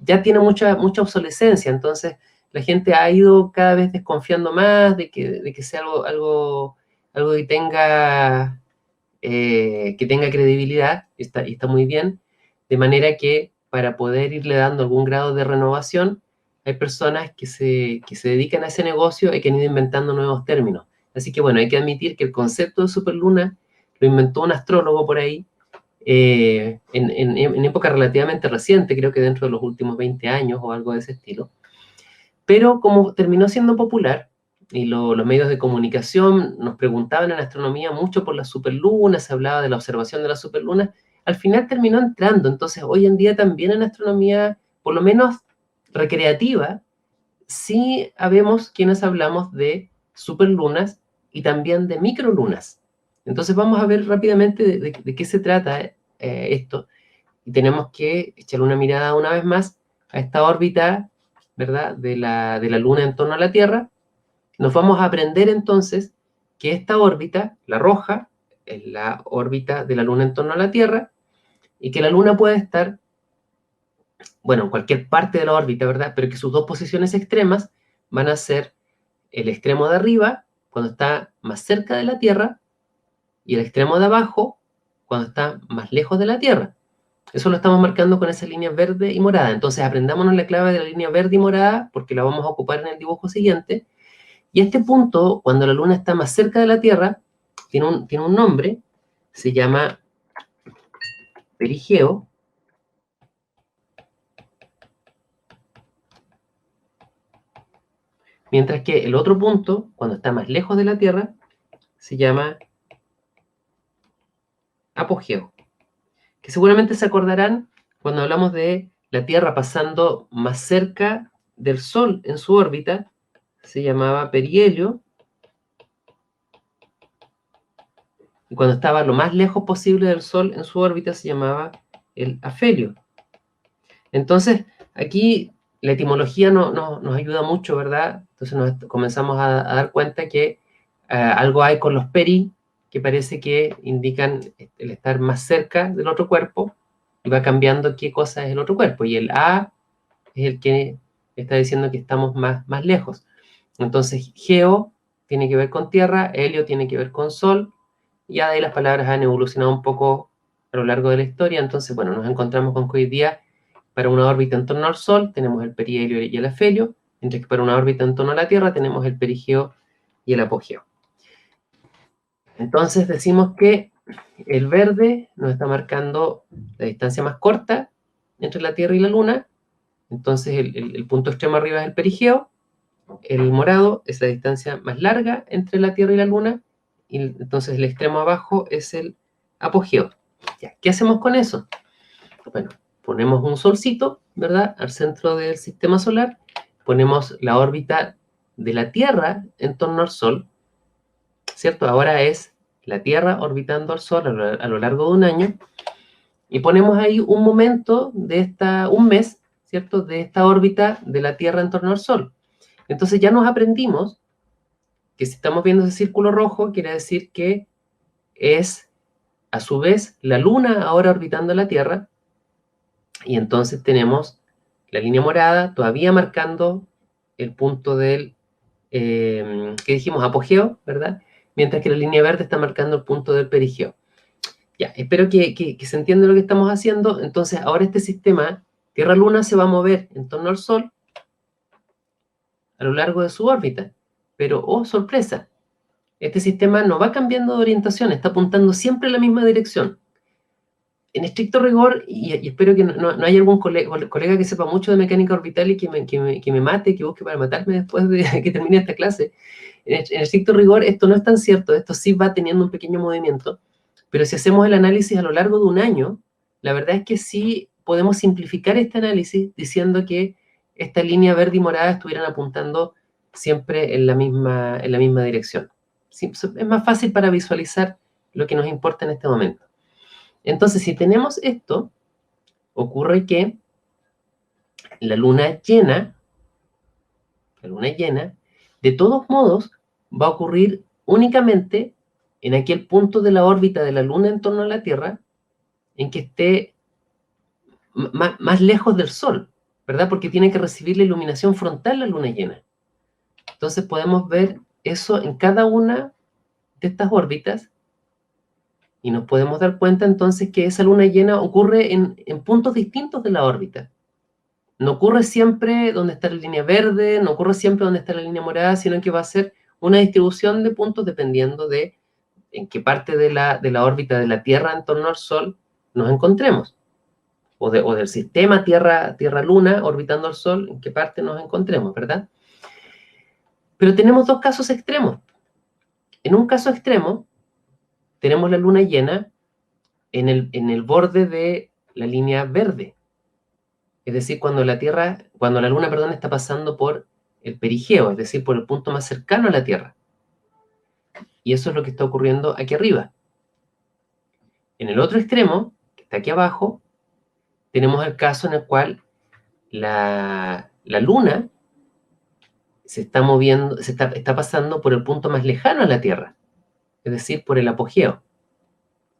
ya tiene mucha obsolescencia, entonces la gente ha ido cada vez desconfiando más de que sea algo que tenga credibilidad, y está muy bien, de manera que para poder irle dando algún grado de renovación, hay personas que se dedican a ese negocio y que han ido inventando nuevos términos. Así que bueno, hay que admitir que el concepto de superluna lo inventó un astrólogo por ahí, en época relativamente reciente, creo que dentro de los últimos 20 años o algo de ese estilo. Pero como terminó siendo popular, y los medios de comunicación nos preguntaban en astronomía mucho por las superlunas, se hablaba de la observación de las superlunas, al final terminó entrando. Entonces, hoy en día también en astronomía, por lo menos recreativa, sí habemos quienes hablamos de superlunas y también de microlunas. Entonces vamos a ver rápidamente de qué se trata esto. Y tenemos que echarle una mirada una vez más a esta órbita, ¿verdad?, de la Luna en torno a la Tierra. Nos vamos a aprender entonces que esta órbita, la roja, es la órbita de la Luna en torno a la Tierra, y que la Luna puede estar, bueno, en cualquier parte de la órbita, ¿verdad?, pero que sus dos posiciones extremas van a ser el extremo de arriba, cuando está más cerca de la Tierra, y el extremo de abajo, cuando está más lejos de la Tierra. Eso lo estamos marcando con esa línea verde y morada. Entonces aprendámonos la clave de la línea verde y morada porque la vamos a ocupar en el dibujo siguiente. Y este punto, cuando la Luna está más cerca de la Tierra, tiene un nombre, se llama perigeo. Mientras que el otro punto, cuando está más lejos de la Tierra, se llama apogeo. Que seguramente se acordarán cuando hablamos de la Tierra pasando más cerca del Sol en su órbita, se llamaba perihelio, y cuando estaba lo más lejos posible del Sol en su órbita se llamaba el afelio. Entonces, aquí la etimología nos ayuda mucho, ¿verdad? Entonces comenzamos a dar cuenta que algo hay con los peri, que parece que indican el estar más cerca del otro cuerpo, y va cambiando qué cosa es el otro cuerpo, y el A es el que está diciendo que estamos más lejos. Entonces, geo tiene que ver con tierra, helio tiene que ver con sol, y ya de ahí las palabras han evolucionado un poco a lo largo de la historia. Entonces, bueno, nos encontramos con que hoy día para una órbita en torno al Sol tenemos el perihelio y el afelio, mientras que para una órbita en torno a la Tierra tenemos el perigeo y el apogeo. Entonces decimos que el verde nos está marcando la distancia más corta entre la Tierra y la Luna, entonces el punto extremo arriba es el perigeo, el morado es la distancia más larga entre la Tierra y la Luna, y entonces el extremo abajo es el apogeo. Ya, ¿qué hacemos con eso? Bueno, ponemos un solcito, ¿verdad?, al centro del sistema solar, ponemos la órbita de la Tierra en torno al Sol, ¿cierto? Ahora es la Tierra orbitando al Sol a lo largo de un año, y ponemos ahí un momento un mes, ¿cierto?, de esta órbita de la Tierra en torno al Sol. Entonces ya nos aprendimos que si estamos viendo ese círculo rojo, quiere decir que es, a su vez, la Luna ahora orbitando la Tierra, y entonces tenemos la línea morada todavía marcando el punto del que dijimos apogeo, ¿verdad? Mientras que la línea verde está marcando el punto del perigeo. Ya, espero que se entienda lo que estamos haciendo. Entonces, ahora este sistema Tierra-Luna se va a mover en torno al Sol a lo largo de su órbita. Pero, oh, sorpresa, este sistema no va cambiando de orientación, está apuntando siempre en la misma dirección. En estricto rigor, y espero que no haya algún colega que sepa mucho de mecánica orbital y que me mate, que busque para matarme después de que termine esta clase. En estricto rigor, esto no es tan cierto, esto sí va teniendo un pequeño movimiento, pero si hacemos el análisis a lo largo de un año, la verdad es que sí podemos simplificar este análisis diciendo que esta línea verde y morada estuvieran apuntando siempre en la misma dirección. Sí, es más fácil para visualizar lo que nos importa en este momento. Entonces, si tenemos esto, ocurre que la luna llena, de todos modos, va a ocurrir únicamente en aquel punto de la órbita de la luna en torno a la Tierra en que esté más lejos del Sol, ¿verdad? Porque tiene que recibir la iluminación frontal la luna llena. Entonces podemos ver eso en cada una de estas órbitas y nos podemos dar cuenta entonces que esa luna llena ocurre en puntos distintos de la órbita. No ocurre siempre donde está la línea verde, no ocurre siempre donde está la línea morada, sino que va a ser una distribución de puntos dependiendo de en qué parte de la órbita de la Tierra en torno al Sol nos encontremos. O del sistema Tierra-Luna orbitando al Sol, en qué parte nos encontremos, ¿verdad? Pero tenemos dos casos extremos. En un caso extremo, tenemos la luna llena en el borde de la línea verde. Es decir, cuando la luna, está pasando por el perigeo, es decir, por el punto más cercano a la Tierra. Y eso es lo que está ocurriendo aquí arriba. En el otro extremo, que está aquí abajo, tenemos el caso en el cual la luna se está moviendo, está pasando por el punto más lejano a la Tierra, es decir, por el apogeo.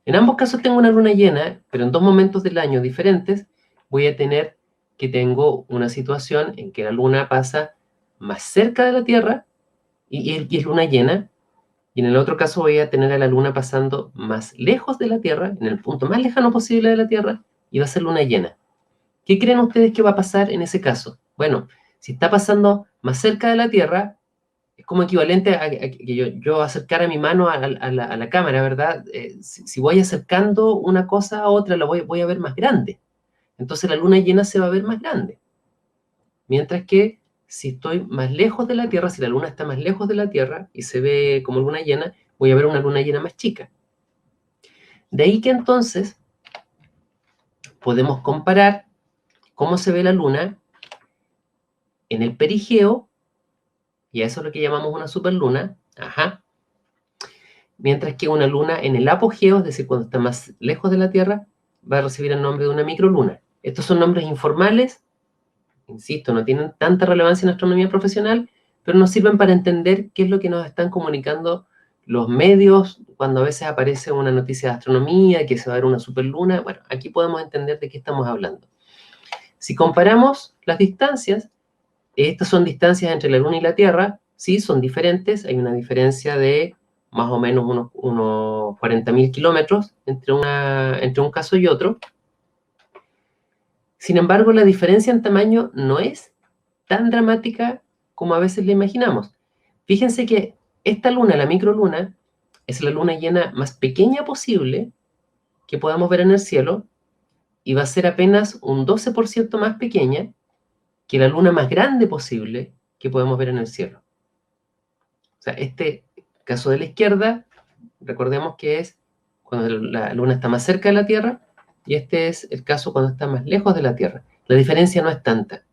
En ambos casos tengo una luna llena, pero en dos momentos del año diferentes voy a tener que tengo una situación en que la luna pasa más cerca de la Tierra y es luna llena, y en el otro caso voy a tener a la luna pasando más lejos de la Tierra, en el punto más lejano posible de la Tierra, y va a ser luna llena. ¿Qué creen ustedes que va a pasar en ese caso? Bueno, si está pasando más cerca de la Tierra, es como equivalente a que yo acercara mi mano a la cámara, ¿verdad? Si voy acercando una cosa a otra, la voy a ver más grande. Entonces la luna llena se va a ver más grande. Mientras que si estoy más lejos de la Tierra, si la luna está más lejos de la Tierra y se ve como luna llena, voy a ver una luna llena más chica. De ahí que entonces podemos comparar cómo se ve la luna en el perigeo, y a eso es lo que llamamos una superluna, mientras que una luna en el apogeo, es decir, cuando está más lejos de la Tierra, va a recibir el nombre de una microluna. Estos son nombres informales, insisto, no tienen tanta relevancia en astronomía profesional, pero nos sirven para entender qué es lo que nos están comunicando los medios cuando a veces aparece una noticia de astronomía, que se va a ver una superluna. Bueno, aquí podemos entender de qué estamos hablando. Si comparamos las distancias, estas son distancias entre la Luna y la Tierra, sí, son diferentes, hay una diferencia de más o menos unos 40.000 kilómetros entre un caso y otro. Sin embargo, la diferencia en tamaño no es tan dramática como a veces le imaginamos. Fíjense que esta luna, la microluna, es la luna llena más pequeña posible que podamos ver en el cielo y va a ser apenas un 12% más pequeña que la luna más grande posible que podemos ver en el cielo. O sea, este caso de la izquierda, recordemos que es cuando la luna está más cerca de la Tierra, y este es el caso cuando está más lejos de la Tierra. La diferencia no es tanta.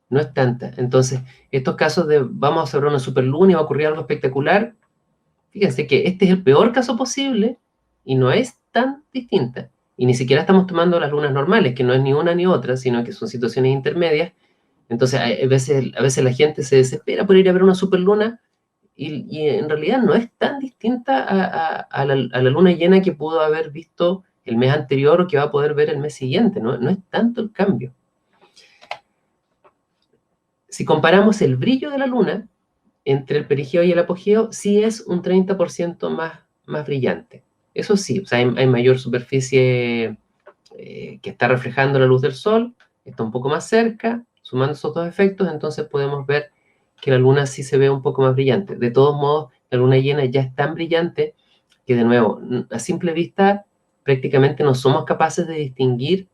No es tanta. Entonces, estos casos de vamos a observar una superluna y va a ocurrir algo espectacular, fíjense que este es el peor caso posible y no es tan distinta. Y ni siquiera estamos tomando las lunas normales, que no es ni una ni otra, sino que son situaciones intermedias. Entonces, a veces la gente se desespera por ir a ver una superluna y en realidad no es tan distinta a la luna llena que pudo haber visto el mes anterior o que va a poder ver el mes siguiente. No es tanto el cambio. Si comparamos el brillo de la luna, entre el perigeo y el apogeo sí es un 30% más brillante. Eso sí, o sea, hay mayor superficie que está reflejando la luz del sol, está un poco más cerca, sumando esos dos efectos, entonces podemos ver que la luna sí se ve un poco más brillante. De todos modos, la luna llena ya es tan brillante que, de nuevo, a simple vista, prácticamente no somos capaces de distinguir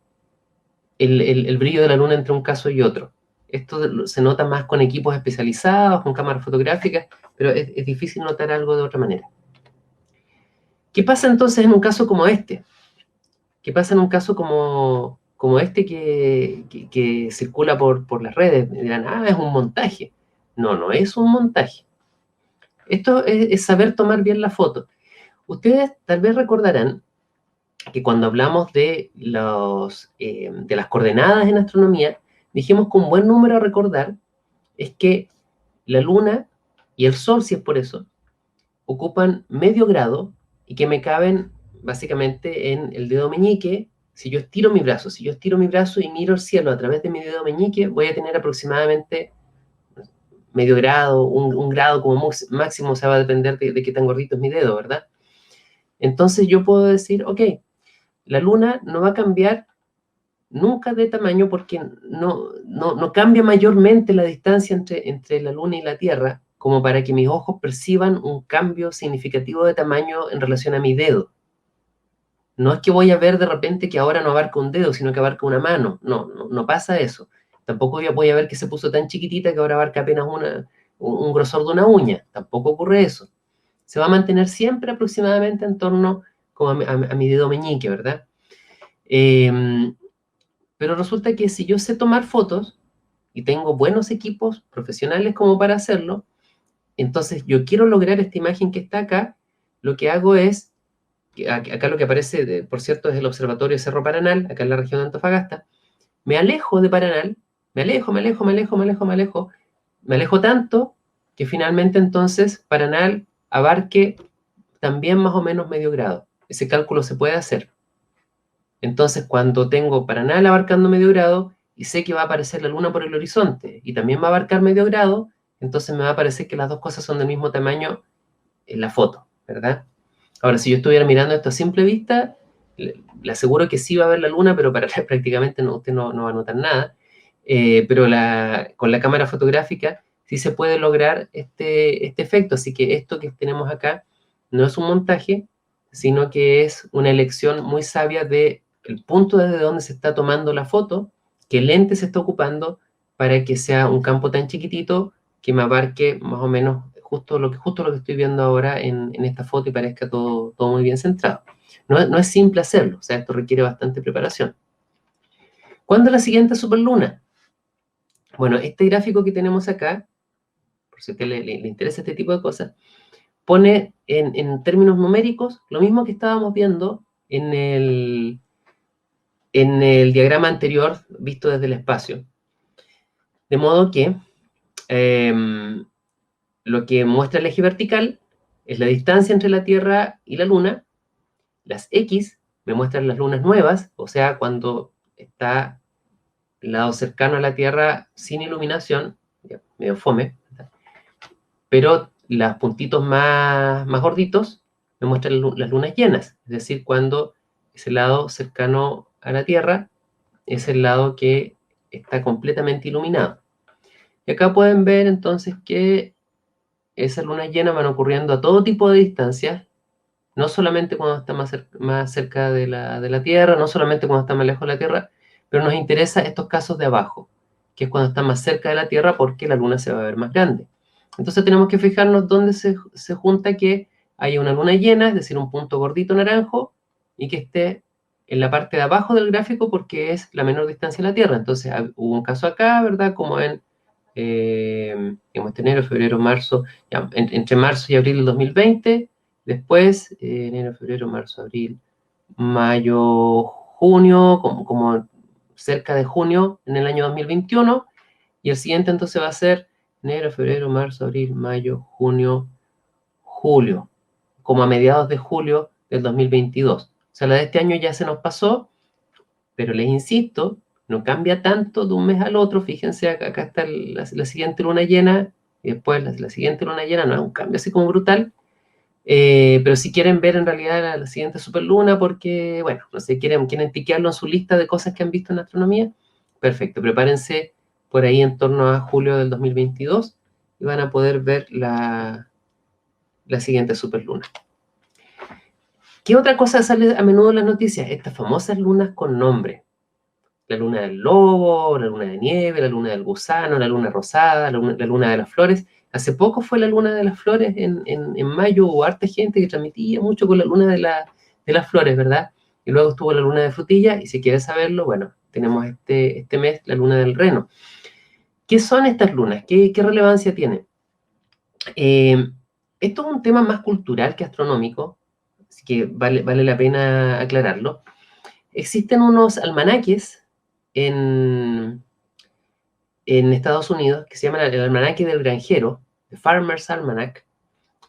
el brillo de la luna entre un caso y otro. Esto se nota más con equipos especializados, con cámaras fotográficas, pero es difícil notar algo de otra manera. ¿Qué pasa entonces en un caso como este? ¿Qué pasa en un caso como este que circula por las redes? Me dirán, es un montaje. No, no es un montaje. Esto es saber tomar bien la foto. Ustedes tal vez recordarán que cuando hablamos de las coordenadas en astronomía, dijimos que un buen número a recordar es que la Luna y el Sol, si es por eso, ocupan medio grado y que me caben básicamente en el dedo meñique. Si yo estiro mi brazo y miro el cielo a través de mi dedo meñique, voy a tener aproximadamente medio grado, un grado como máximo, o sea, va a depender de qué tan gordito es mi dedo, ¿verdad? Entonces yo puedo decir, ok, la Luna no va a cambiar nunca de tamaño porque no cambia mayormente la distancia entre la Luna y la Tierra como para que mis ojos perciban un cambio significativo de tamaño en relación a mi dedo. No es que voy a ver de repente que ahora no abarca un dedo, sino que abarca una mano. No pasa eso. Tampoco voy a ver que se puso tan chiquitita que ahora abarca apenas un grosor de una uña. Tampoco ocurre eso. Se va a mantener siempre aproximadamente en torno como a mi dedo meñique, ¿verdad? Pero resulta que si yo sé tomar fotos y tengo buenos equipos profesionales como para hacerlo, entonces yo quiero lograr esta imagen que está acá, lo que hago es, acá lo que aparece, por cierto, es el observatorio Cerro Paranal, acá en la región de Antofagasta, me alejo de Paranal, me alejo tanto que finalmente entonces Paranal abarque también más o menos medio grado. Ese cálculo se puede hacer. Entonces, cuando tengo Paranal abarcando medio grado y sé que va a aparecer la luna por el horizonte y también va a abarcar medio grado, entonces me va a parecer que las dos cosas son del mismo tamaño en la foto, ¿verdad? Ahora, si yo estuviera mirando esto a simple vista, le aseguro que sí va a ver la luna, pero prácticamente usted no va a notar nada. Pero con la cámara fotográfica sí se puede lograr este efecto. Así que esto que tenemos acá no es un montaje, sino que es una elección muy sabia del punto desde donde se está tomando la foto, qué lente se está ocupando para que sea un campo tan chiquitito que me abarque más o menos justo lo que estoy viendo ahora en esta foto y parezca todo muy bien centrado. No es simple hacerlo, o sea, esto requiere bastante preparación. ¿Cuándo es la siguiente superluna? Bueno, este gráfico que tenemos acá, por si a usted le interesa este tipo de cosas, pone en términos numéricos lo mismo que estábamos viendo en el diagrama anterior visto desde el espacio. De modo que lo que muestra el eje vertical es la distancia entre la Tierra y la Luna. Las X me muestran las lunas nuevas, o sea, cuando está el lado cercano a la Tierra sin iluminación, medio fome, pero los puntitos más gorditos me muestran las lunas llenas, es decir, cuando ese lado cercano a la Tierra es el lado que está completamente iluminado. Y acá pueden ver entonces que esas lunas llenas van ocurriendo a todo tipo de distancias, no solamente cuando está más cerca de la Tierra, no solamente cuando está más lejos de la Tierra, pero nos interesa estos casos de abajo, que es cuando está más cerca de la Tierra porque la Luna se va a ver más grande. Entonces tenemos que fijarnos dónde se junta que haya una luna llena, es decir, un punto gordito naranjo, y que esté en la parte de abajo del gráfico porque es la menor distancia de la Tierra. Entonces hubo un caso acá, ¿verdad? Como en enero, febrero, marzo, ya, entre marzo y abril del 2020, después enero, febrero, marzo, abril, mayo, junio, como cerca de junio en el año 2021, y el siguiente entonces va a ser enero, febrero, marzo, abril, mayo, junio, julio, como a mediados de julio del 2022. O sea, la de este año ya se nos pasó, pero les insisto, no cambia tanto de un mes al otro. Fíjense, acá está la siguiente luna llena, y después la siguiente luna llena, no es un cambio así como brutal, pero si quieren ver en realidad la siguiente superluna porque, bueno, no sé, quieren tiquearlo en su lista de cosas que han visto en astronomía, perfecto, prepárense por ahí en torno a julio del 2022 y van a poder ver la siguiente superluna. ¿Qué otra cosa sale a menudo en las noticias? Estas famosas lunas con nombre. La luna del lobo, la luna de nieve, la luna del gusano, la luna rosada, la luna de las flores. Hace poco fue la luna de las flores, en mayo hubo harta gente que transmitía mucho con la luna de las flores, ¿verdad? Y luego estuvo la luna de frutilla, y si quieres saberlo, bueno, tenemos este mes la luna del reno. ¿Qué son estas lunas? ¿Qué relevancia tienen? Esto es un tema más cultural que astronómico, así que vale la pena aclararlo. Existen unos almanaques en Estados Unidos que se llaman el almanaque del granjero, The Farmer's Almanac,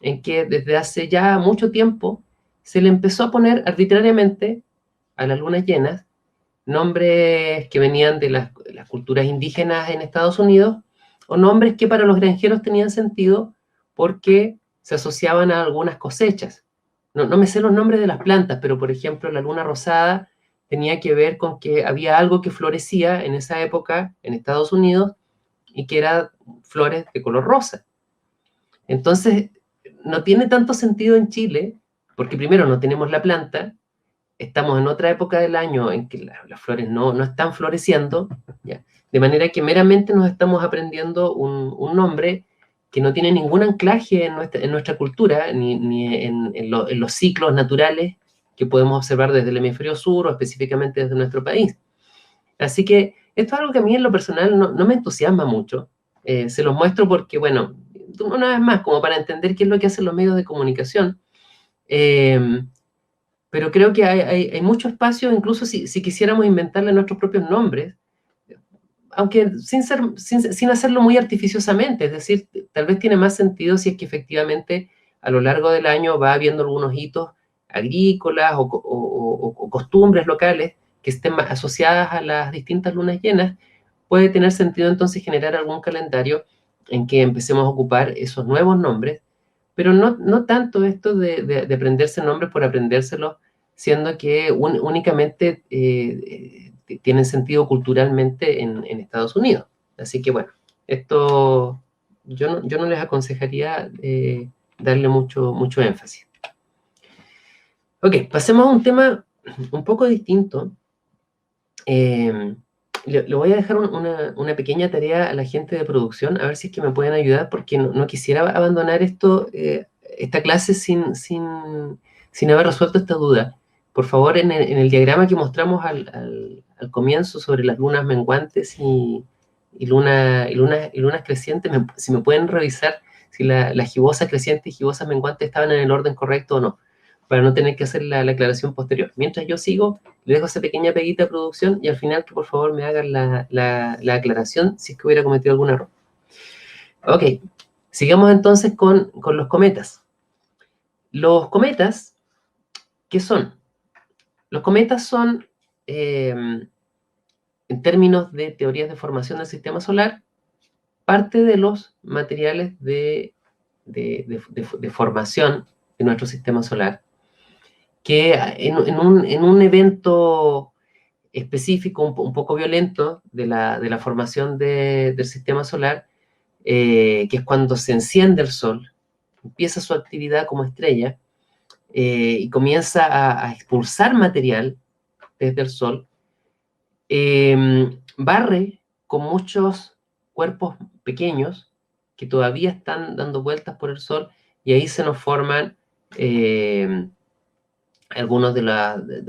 en que desde hace ya mucho tiempo se le empezó a poner arbitrariamente a las lunas llenas nombres que venían de las culturas indígenas en Estados Unidos, o nombres que para los granjeros tenían sentido porque se asociaban a algunas cosechas. No me sé los nombres de las plantas, pero por ejemplo la luna rosada tenía que ver con que había algo que florecía en esa época en Estados Unidos y que eran flores de color rosa. Entonces, no tiene tanto sentido en Chile, porque primero no tenemos la planta, estamos en otra época del año en que las flores no están floreciendo, ¿ya? De manera que meramente nos estamos aprendiendo un nombre que no tiene ningún anclaje en nuestra cultura, ni en los ciclos naturales que podemos observar desde el hemisferio sur o específicamente desde nuestro país. Así que esto es algo que a mí en lo personal no me entusiasma mucho. Se los muestro porque, bueno, una vez más, como para entender qué es lo que hacen los medios de comunicación. Pero creo que hay mucho espacio, incluso si quisiéramos inventarle nuestros propios nombres, aunque sin hacerlo muy artificiosamente. Es decir, tal vez tiene más sentido si es que efectivamente a lo largo del año va habiendo algunos hitos agrícolas o costumbres locales que estén más asociadas a las distintas lunas llenas. Puede tener sentido entonces generar algún calendario en que empecemos a ocupar esos nuevos nombres, pero no tanto esto de aprenderse nombres por aprendérselos, siendo que únicamente tienen sentido culturalmente en Estados Unidos. Así que bueno, esto yo no les aconsejaría darle mucho énfasis. Ok, pasemos a un tema un poco distinto. Le voy a dejar una pequeña tarea a la gente de producción, a ver si es que me pueden ayudar, porque no quisiera abandonar esta clase sin haber resuelto esta duda. Por favor, en el diagrama que mostramos al comienzo sobre las lunas menguantes y lunas crecientes, si me pueden revisar si las gibosas crecientes y gibosas menguantes estaban en el orden correcto o no, para no tener que hacer la aclaración posterior. Mientras yo sigo, le dejo esa pequeña peguita de producción y al final que por favor me hagan la aclaración si es que hubiera cometido algún error. Ok, sigamos entonces con los cometas. Los cometas, ¿qué son? Los cometas son, en términos de teorías de formación del sistema solar, parte de los materiales de formación de nuestro sistema solar, que en un evento específico, un poco violento de la formación del sistema solar, que es cuando se enciende el Sol, empieza su actividad como estrella y comienza a expulsar material desde el Sol, barre con muchos cuerpos pequeños que todavía están dando vueltas por el Sol, y ahí se nos forman algunos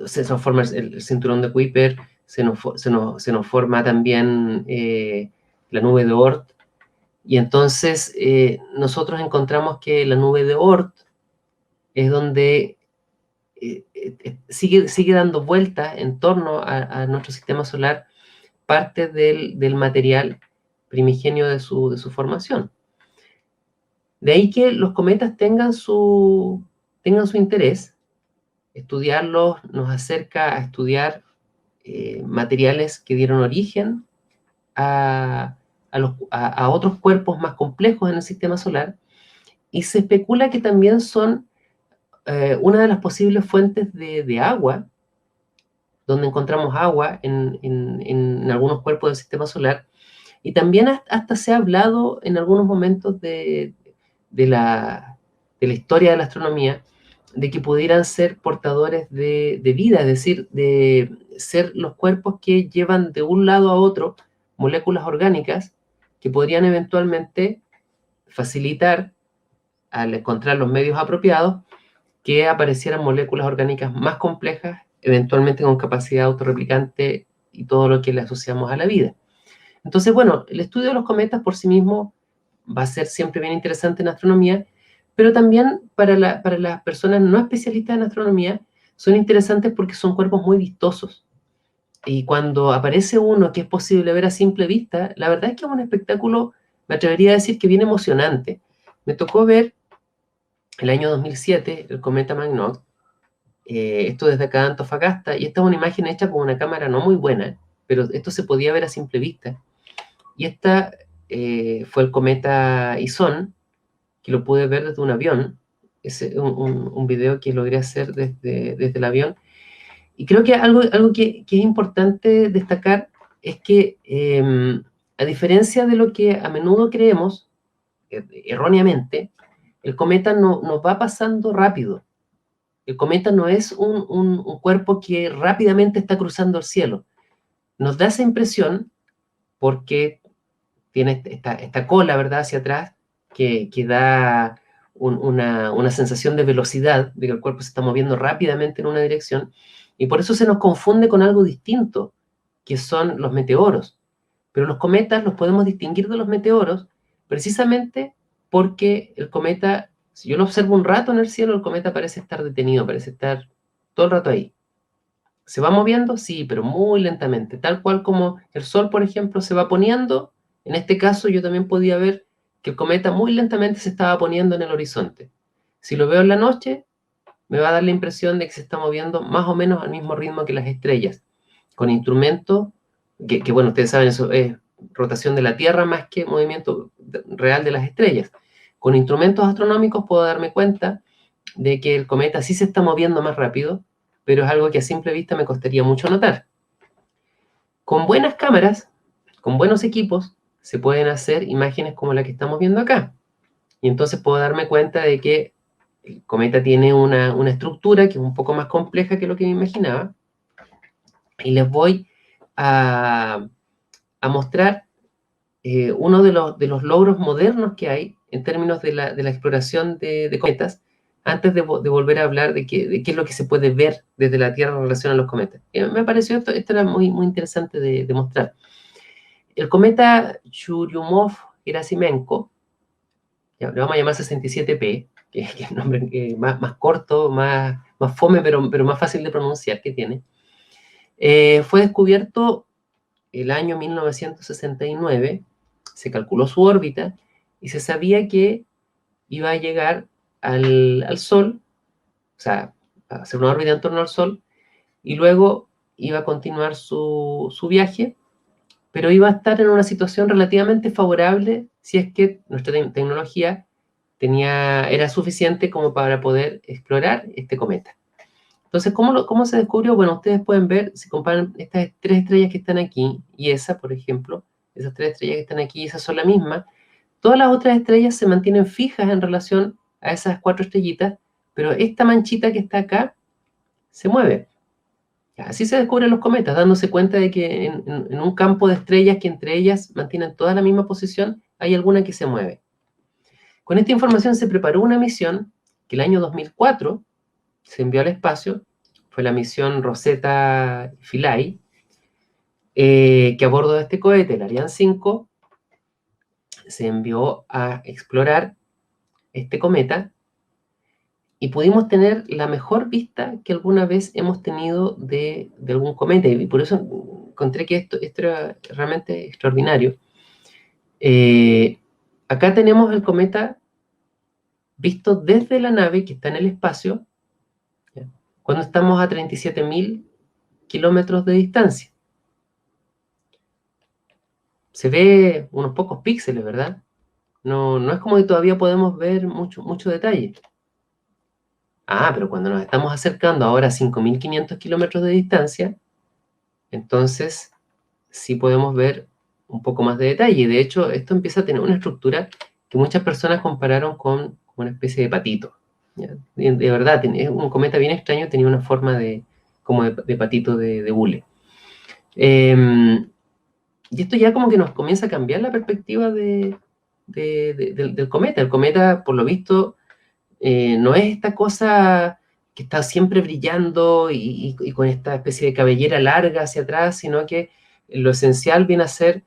se nos forma el cinturón de Kuiper, se nos forma también la nube de Oort, y entonces nosotros encontramos que la nube de Oort es donde sigue dando vueltas en torno a nuestro sistema solar parte del material primigenio de su formación. De ahí que los cometas tengan su interés. Estudiarlos nos acerca a estudiar materiales que dieron origen a a otros cuerpos más complejos en el sistema solar, y se especula que también son una de las posibles fuentes de agua, donde encontramos agua en algunos cuerpos del sistema solar, y también hasta se ha hablado en algunos momentos de la, de la historia de la astronomía, de que pudieran ser portadores de vida, es decir, de ser los cuerpos que llevan de un lado a otro moléculas orgánicas que podrían eventualmente facilitar, al encontrar los medios apropiados, que aparecieran moléculas orgánicas más complejas, eventualmente con capacidad autorreplicante y todo lo que le asociamos a la vida. Entonces, bueno, el estudio de los cometas por sí mismo va a ser siempre bien interesante en astronomía, pero también para las personas no especialistas en astronomía son interesantes porque son cuerpos muy vistosos. Y cuando aparece uno que es posible ver a simple vista, la verdad es que es un espectáculo, me atrevería a decir que bien emocionante. Me tocó ver el año 2007 el cometa Magnox, esto desde acá de Antofagasta, y esta es una imagen hecha con una cámara no muy buena, pero esto se podía ver a simple vista. Y esta fue el cometa Ison, que lo pude ver desde un avión. Es un video que logré hacer desde el avión. Y creo que algo que es importante destacar es que, a diferencia de lo que a menudo creemos, erróneamente, el cometa no nos va pasando rápido. El cometa no es un cuerpo que rápidamente está cruzando el cielo. Nos da esa impresión porque tiene esta cola, ¿verdad?, hacia atrás, que da una sensación de velocidad, de que el cuerpo se está moviendo rápidamente en una dirección, y por eso se nos confunde con algo distinto, que son los meteoros. Pero los cometas los podemos distinguir de los meteoros precisamente porque el cometa, si yo lo observo un rato en el cielo, el cometa parece estar detenido, parece estar todo el rato ahí. ¿Se va moviendo? Sí, pero muy lentamente, tal cual como el Sol, por ejemplo, se va poniendo. En este caso yo también podía ver que el cometa muy lentamente se estaba poniendo en el horizonte. Si lo veo en la noche, me va a dar la impresión de que se está moviendo más o menos al mismo ritmo que las estrellas, con instrumentos que bueno, ustedes saben, eso es rotación de la Tierra más que movimiento real de las estrellas. Con instrumentos astronómicos puedo darme cuenta de que el cometa sí se está moviendo más rápido, pero es algo que a simple vista me costaría mucho notar. Con buenas cámaras, con buenos equipos, se pueden hacer imágenes como la que estamos viendo acá. Y entonces puedo darme cuenta de que el cometa tiene una estructura que es un poco más compleja que lo que me imaginaba. Y les voy a mostrar uno de los logros modernos que hay en términos de la exploración de cometas, antes de volver a hablar de qué es lo que se puede ver desde la Tierra en relación a los cometas. Me pareció esto era muy interesante de mostrar. El cometa Churyumov-Gerasimenko, le vamos a llamar 67P, que es el nombre más corto, más fome, pero más fácil de pronunciar que tiene, fue descubierto el año 1969, se calculó su órbita y se sabía que iba a llegar al Sol, o sea, a hacer una órbita en torno al Sol, y luego iba a continuar su viaje, pero iba a estar en una situación relativamente favorable si es que nuestra tecnología era suficiente como para poder explorar este cometa. Entonces, ¿cómo se descubrió? Bueno, ustedes pueden ver, si comparan estas tres estrellas que están aquí y esa, por ejemplo, esas tres estrellas que están aquí, esas son la misma, todas las otras estrellas se mantienen fijas en relación a esas cuatro estrellitas, pero esta manchita que está acá se mueve. Así se descubren los cometas, dándose cuenta de que en un campo de estrellas que entre ellas mantienen toda la misma posición, hay alguna que se mueve. Con esta información se preparó una misión que el año 2004 se envió al espacio, fue la misión Rosetta Philae, que a bordo de este cohete, el Ariane 5, se envió a explorar este cometa y pudimos tener la mejor vista que alguna vez hemos tenido de algún cometa, y por eso encontré que esto era realmente extraordinario. Acá tenemos el cometa visto desde la nave que está en el espacio, ¿ya?, cuando estamos a 37.000 kilómetros de distancia. se ve unos pocos píxeles, ¿verdad? No es como que todavía podemos ver mucho detalle. Ah, pero cuando nos estamos acercando ahora a 5.500 kilómetros de distancia, entonces sí podemos ver un poco más de detalle. De hecho, esto empieza a tener una estructura que muchas personas compararon con una especie de patito. ¿Ya? De verdad, es un cometa bien extraño, tenía una forma como de patito de hule. Y esto ya como que nos comienza a cambiar la perspectiva del cometa. El cometa, por lo visto, no es esta cosa que está siempre brillando y con esta especie de cabellera larga hacia atrás, sino que lo esencial viene a ser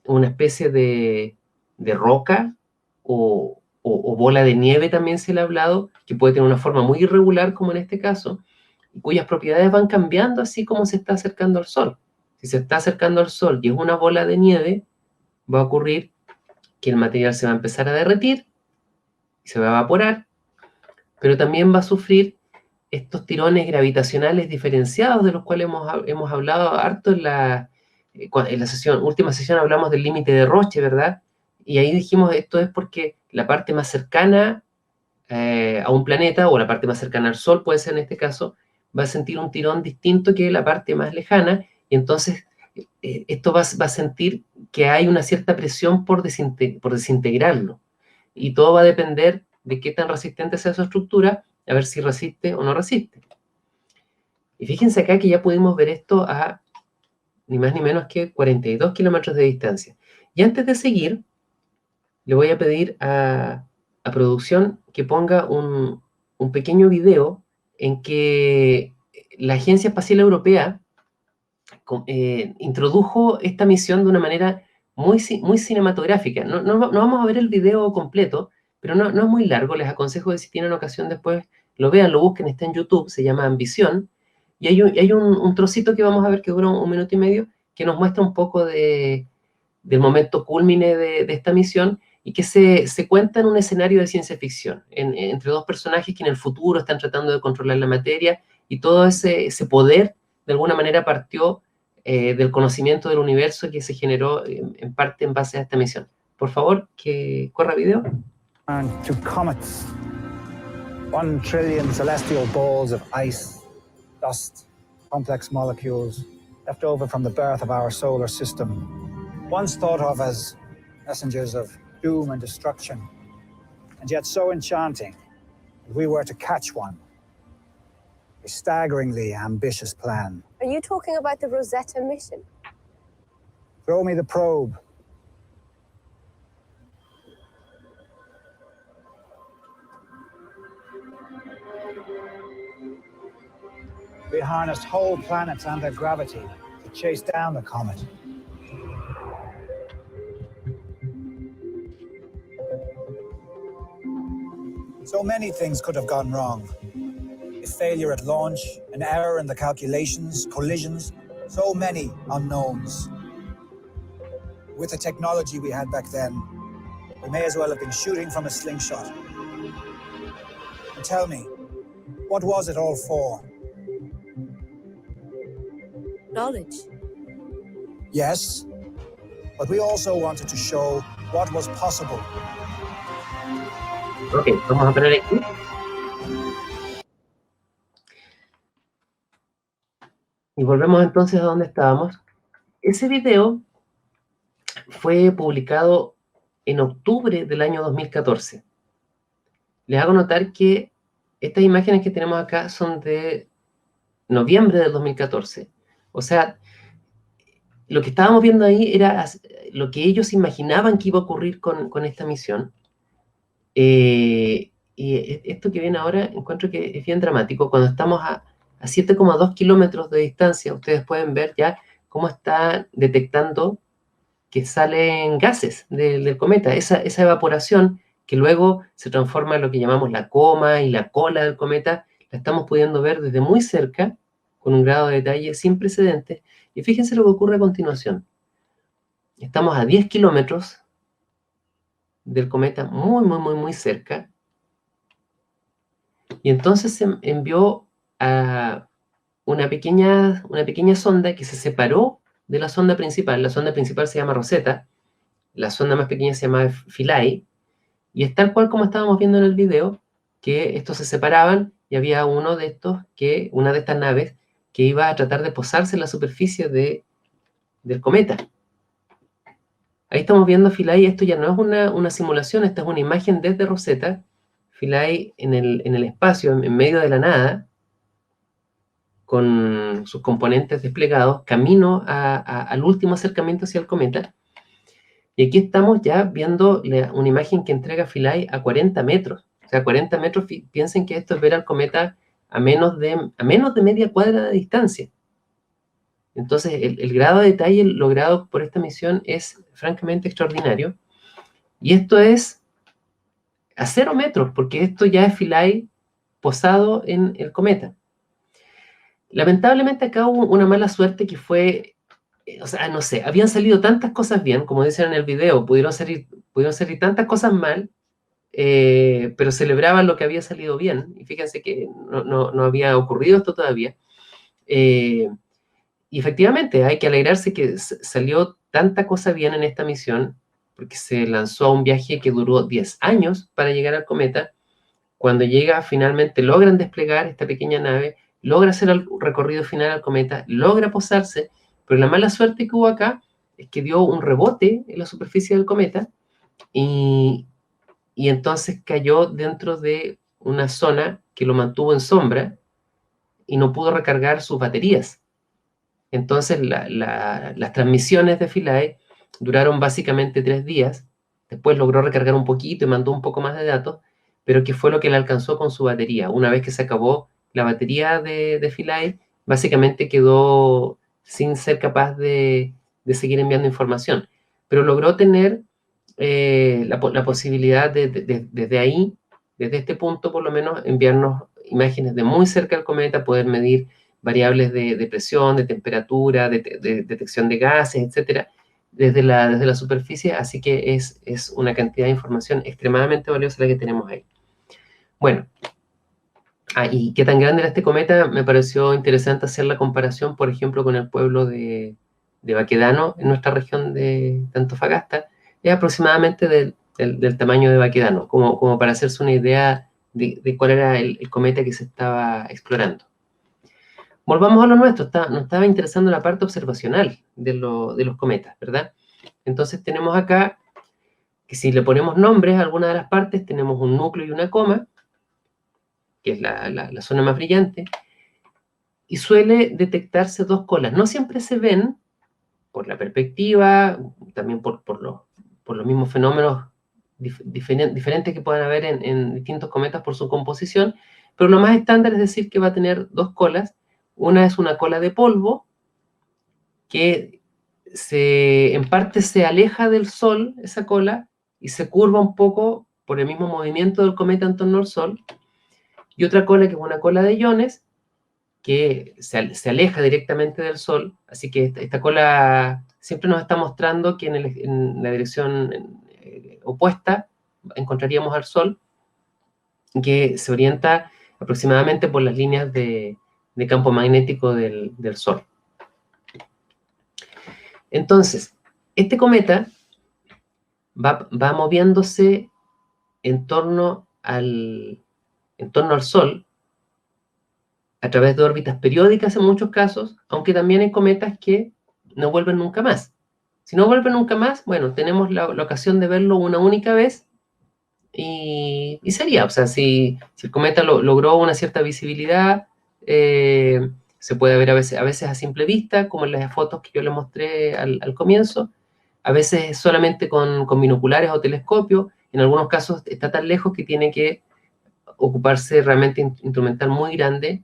una especie de roca o bola de nieve, también se le ha hablado, que puede tener una forma muy irregular, como en este caso, y cuyas propiedades van cambiando así como se está acercando al Sol. Si se está acercando al Sol y es una bola de nieve, va a ocurrir que el material se va a empezar a derretir y se va a evaporar, pero también va a sufrir estos tirones gravitacionales diferenciados de los cuales hemos hablado harto en la última sesión hablamos del límite de Roche, ¿verdad? Y ahí dijimos esto es porque la parte más cercana a un planeta, o la parte más cercana al Sol, puede ser en este caso, va a sentir un tirón distinto que la parte más lejana, y entonces esto va a sentir que hay una cierta presión por desintegrarlo. Y todo va a depender de qué tan resistente sea su estructura, a ver si resiste o no resiste. Y fíjense acá que ya pudimos ver esto a ni más ni menos que 42 kilómetros de distancia. Y antes de seguir, le voy a pedir a producción que ponga un pequeño video en que la Agencia Espacial Europea introdujo esta misión de una manera muy cinematográfica. No vamos a ver el video completo, pero no es muy largo. Les aconsejo que si tienen ocasión después lo vean, lo busquen, está en YouTube, se llama Ambición. Y hay un trocito que vamos a ver que dura 1 minuto y medio, que nos muestra un poco del momento cúlmine de esta misión y que se cuenta en un escenario de ciencia ficción, entre dos personajes que en el futuro están tratando de controlar la materia, y todo ese poder de alguna manera partió del conocimiento del universo que se generó en parte en base a esta misión. Por favor, que corra video. To comets, 1 trillion celestial balls of ice, dust, complex molecules left over from the birth of our solar system, once thought of as messengers of doom and destruction, and yet so enchanting that we were to catch one. A staggeringly ambitious plan. Are you talking about the Rosetta mission? Throw me the probe. We harnessed whole planets and their gravity to chase down the comet. So many things could have gone wrong. A failure at launch, an error in the calculations, collisions, so many unknowns. With the technology we had back then, we may as well have been shooting from a slingshot. And tell me, what was it all for? Knowledge. Yes, but we also wanted to show what was possible. Ok, vamos a parar aquí. Y volvemos entonces a donde estábamos. Ese video fue publicado en octubre del año 2014. Les hago notar que estas imágenes que tenemos acá son de noviembre del 2014. O sea, lo que estábamos viendo ahí era lo que ellos imaginaban que iba a ocurrir con esta misión. Y esto que viene ahora encuentro que es bien dramático. Cuando estamos a 7,2 kilómetros de distancia, ustedes pueden ver ya cómo está detectando que salen gases del cometa. Esa evaporación que luego se transforma en lo que llamamos la coma y la cola del cometa, la estamos pudiendo ver desde muy cerca, con un grado de detalle sin precedentes. Y fíjense lo que ocurre a continuación. Estamos a 10 kilómetros del cometa, muy cerca, y entonces se envió a una pequeña sonda que se separó de la sonda principal. La sonda principal se llama Rosetta, la sonda más pequeña se llama Philae, y es tal cual como estábamos viendo en el video, que estos se separaban y había una de estas naves que iba a tratar de posarse en la superficie del cometa. Ahí estamos viendo Philae. Esto ya no es una simulación, esta es una imagen desde Rosetta. Philae en el espacio, en medio de la nada, con sus componentes desplegados, camino al último acercamiento hacia el cometa. Y aquí estamos ya viendo una imagen que entrega Philae a 40 metros. O sea, 40 metros, piensen que esto es ver al cometa a menos de media cuadra de distancia. Entonces, el grado de detalle logrado por esta misión es francamente extraordinario. Y esto es a 0 metros, porque esto ya es Philae posado en el cometa. Lamentablemente acá hubo una mala suerte que fue, o sea, no sé, habían salido tantas cosas bien, como dicen en el video, pudieron salir tantas cosas mal, pero celebraban lo que había salido bien. Y fíjense que no había ocurrido esto todavía. Y efectivamente, hay que alegrarse que salió tanta cosa bien en esta misión, porque se lanzó a un viaje que duró 10 años para llegar al cometa. Cuando llega, finalmente logran desplegar esta pequeña nave, logra hacer el recorrido final al cometa, logra posarse, pero la mala suerte que hubo acá es que dio un rebote en la superficie del cometa y entonces cayó dentro de una zona que lo mantuvo en sombra y no pudo recargar sus baterías. Entonces las transmisiones de Philae duraron básicamente 3 días, después logró recargar un poquito y mandó un poco más de datos, pero que fue lo que le alcanzó con su batería. Una vez que se acabó la batería de Philae, básicamente quedó sin ser capaz de seguir enviando información, pero logró tener la posibilidad desde ahí, desde este punto por lo menos, enviarnos imágenes de muy cerca del cometa, poder medir variables de presión, de temperatura, de detección de gases, etcétera, desde la superficie, así que es una cantidad de información extremadamente valiosa la que tenemos ahí. Bueno, y qué tan grande era este cometa, me pareció interesante hacer la comparación, por ejemplo, con el pueblo de Baquedano, en nuestra región de Antofagasta, es aproximadamente del tamaño de Baquedano, como para hacerse una idea de cuál era el cometa que se estaba explorando. Volvamos a lo nuestro, nos estaba interesando la parte observacional de los cometas, ¿verdad? Entonces tenemos acá que si le ponemos nombres a alguna de las partes, tenemos un núcleo y una coma, que es la zona más brillante, y suele detectarse 2 colas. No siempre se ven por la perspectiva, también por los mismos fenómenos diferentes que puedan haber en distintos cometas por su composición, pero lo más estándar es decir que va a tener 2 colas. Una es una cola de polvo, que en parte se aleja del Sol, esa cola, y se curva un poco por el mismo movimiento del cometa en torno al Sol, y otra cola que es una cola de iones, que se aleja directamente del Sol, así que esta cola siempre nos está mostrando que en la dirección opuesta encontraríamos al Sol, que se orienta aproximadamente por las líneas de campo magnético del Sol. Entonces, este cometa va moviéndose en torno al Sol a través de órbitas periódicas en muchos casos, aunque también hay cometas que no vuelven nunca más. Si no vuelven nunca más, bueno, tenemos la ocasión de verlo una única vez y sería, o sea, si el cometa logró una cierta visibilidad, se puede ver a veces a simple vista, como en las fotos que yo les mostré al comienzo, a veces solamente con binoculares o telescopio, en algunos casos está tan lejos que tiene que ocuparse realmente instrumental muy grande,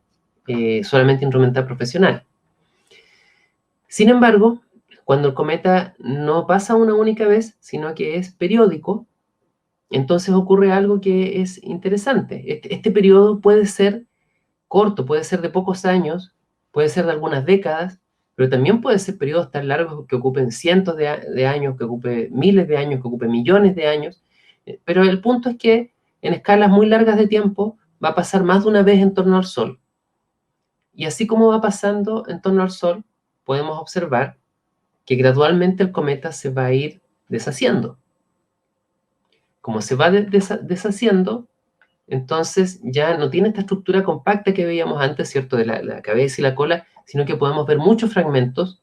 solamente instrumental profesional. Sin embargo, cuando el cometa no pasa una única vez, sino que es periódico, entonces ocurre algo que es interesante. Este periodo puede ser corto, puede ser de pocos años, puede ser de algunas décadas, pero también puede ser periodos tan largos que ocupen cientos de años, que ocupe miles de años, que ocupe millones de años. Pero el punto es que en escalas muy largas de tiempo va a pasar más de una vez en torno al Sol. Y así como va pasando en torno al Sol, podemos observar que gradualmente el cometa se va a ir deshaciendo. Como se va deshaciendo, entonces ya no tiene esta estructura compacta que veíamos antes, ¿cierto? De la cabeza y la cola, sino que podemos ver muchos fragmentos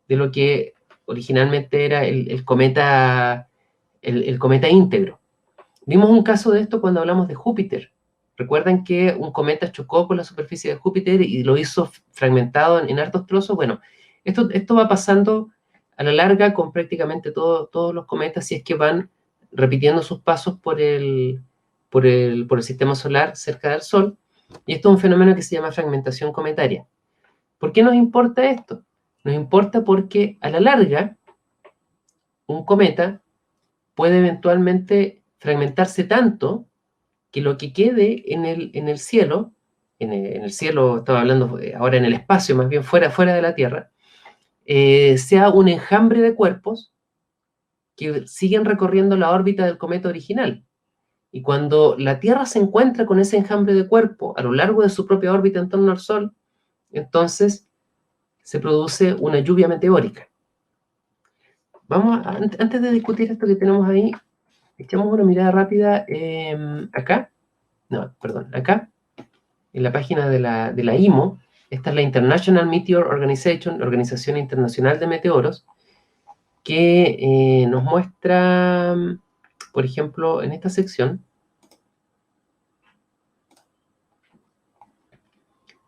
de lo que originalmente era el cometa íntegro. Vimos un caso de esto cuando hablamos de Júpiter. Recuerdan que un cometa chocó con la superficie de Júpiter y lo hizo fragmentado en hartos trozos. Bueno, esto va pasando a la larga con prácticamente todos los cometas, si es que van repitiendo sus pasos por el sistema solar cerca del Sol. Y esto es un fenómeno que se llama fragmentación cometaria. ¿Por qué nos importa esto? Nos importa porque a la larga un cometa puede eventualmente fragmentarse tanto que lo que quede en el cielo, en el cielo, estaba hablando ahora en el espacio, más bien fuera de la Tierra, sea un enjambre de cuerpos que siguen recorriendo la órbita del cometa original. Y cuando la Tierra se encuentra con ese enjambre de cuerpos a lo largo de su propia órbita en torno al Sol, entonces se produce una lluvia meteórica. Antes de discutir esto que tenemos ahí, echamos una mirada rápida acá, en la página de la IMO. Esta es la International Meteor Organization, Organización Internacional de Meteoros, que nos muestra, por ejemplo, en esta sección,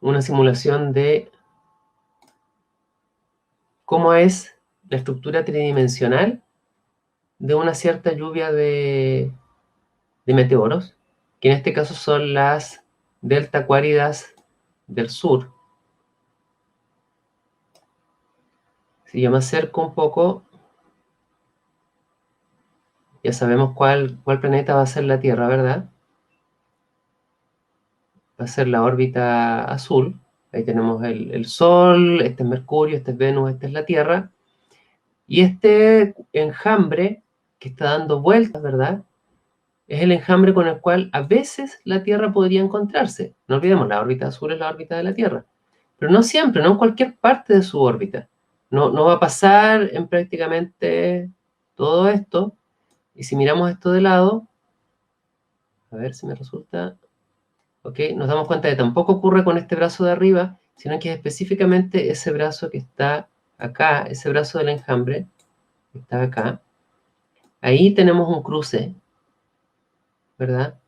una simulación de cómo es la estructura tridimensional de una cierta lluvia de meteoros, que en este caso son las delta Aquáridas del sur. Si yo me acerco un poco, ya sabemos cuál planeta va a ser la Tierra, ¿verdad? Va a ser la órbita azul. Ahí tenemos el Sol, este es Mercurio, este es Venus, esta es la Tierra. Y este enjambre que está dando vueltas, ¿verdad? Es el enjambre con el cual a veces la Tierra podría encontrarse. No olvidemos, la órbita azul es la órbita de la Tierra. Pero no siempre, no en cualquier parte de su órbita. No va a pasar en prácticamente todo esto. Y si miramos esto de lado, a ver si me resulta... ¿Ok? Nos damos cuenta que tampoco ocurre con este brazo de arriba, sino que es específicamente ese brazo que está acá, ese brazo del enjambre, que está acá. Ahí tenemos un cruce, ¿verdad?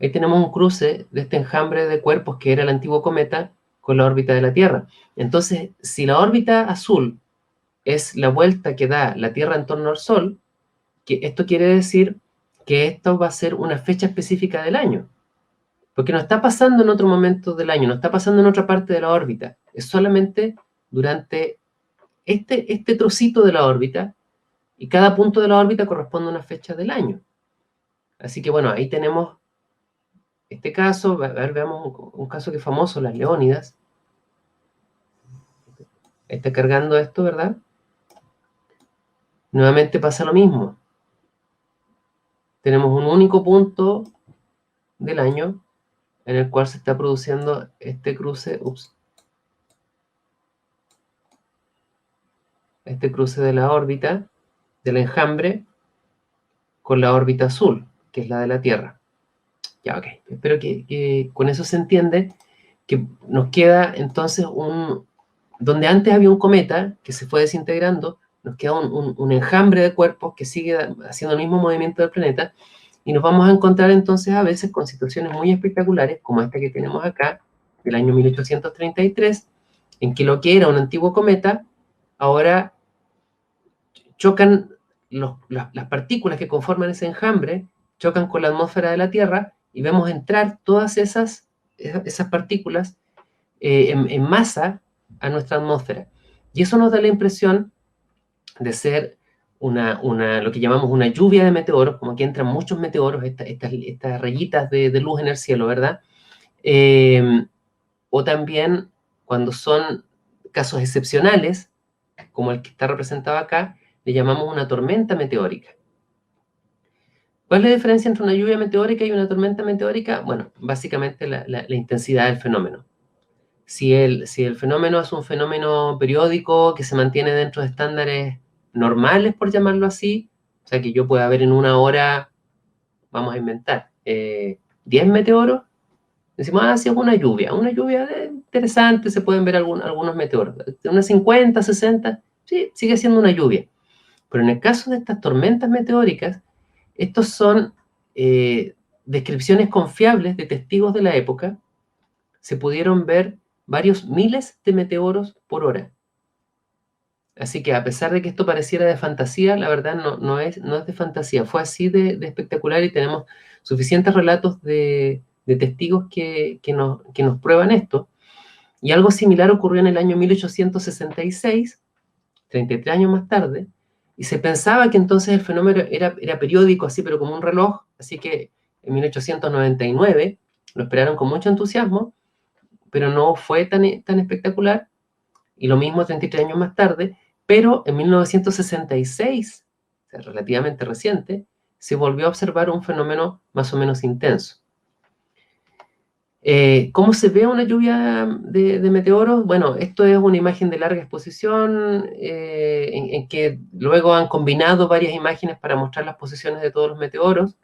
Ahí tenemos un cruce de este enjambre de cuerpos que era el antiguo cometa con la órbita de la Tierra. Entonces, si la órbita azul es la vuelta que da la Tierra en torno al Sol, que esto quiere decir que esto va a ser una fecha específica del año. Porque no está pasando en otro momento del año, no está pasando en otra parte de la órbita. Es solamente durante este trocito de la órbita, y cada punto de la órbita corresponde a una fecha del año. Así que bueno, ahí tenemos este caso. A ver, veamos un caso que es famoso, las Leónidas. Está cargando esto, ¿verdad? Nuevamente pasa lo mismo. Tenemos un único punto del año en el cual se está produciendo este cruce, este cruce de la órbita, del enjambre, con la órbita azul, que es la de la Tierra. Ya, ok. Espero que con eso se entiende que nos queda entonces donde antes había un cometa que se fue desintegrando, nos queda un enjambre de cuerpos que sigue haciendo el mismo movimiento del planeta, y nos vamos a encontrar entonces a veces con situaciones muy espectaculares, como esta que tenemos acá, del año 1833, en que lo que era un antiguo cometa, ahora chocan las partículas que conforman ese enjambre, chocan con la atmósfera de la Tierra, y vemos entrar todas esas partículas en masa a nuestra atmósfera. Y eso nos da la impresión de ser lo que llamamos una lluvia de meteoros, como que entran muchos meteoros, estas rayitas de luz en el cielo, ¿verdad? O también cuando son casos excepcionales, como el que está representado acá, le llamamos una tormenta meteórica. ¿Cuál es la diferencia entre una lluvia meteórica y una tormenta meteórica? Bueno, básicamente la intensidad del fenómeno. Si el fenómeno es un fenómeno periódico que se mantiene dentro de estándares normales, por llamarlo así, o sea, que yo pueda ver en una hora, vamos a inventar, 10 meteoros, decimos, sí, es una lluvia interesante, se pueden ver algunos meteoros, unas 50, 60, sí, sigue siendo una lluvia. Pero en el caso de estas tormentas meteóricas, estos son descripciones confiables de testigos de la época. Se pudieron ver varios miles de meteoros por hora. Así que a pesar de que esto pareciera de fantasía, la verdad no es de fantasía. Fue así de espectacular y tenemos suficientes relatos de testigos que nos prueban esto. Y algo similar ocurrió en el año 1866, 33 años más tarde, y se pensaba que entonces el fenómeno era periódico, así, pero como un reloj. Así que en 1899 lo esperaron con mucho entusiasmo, pero no fue tan espectacular. Y lo mismo 33 años más tarde, pero en 1966, o sea, relativamente reciente, se volvió a observar un fenómeno más o menos intenso. ¿Cómo se ve una lluvia de meteoros? Bueno, esto es una imagen de larga exposición en que luego han combinado varias imágenes para mostrar las posiciones de todos los meteoros.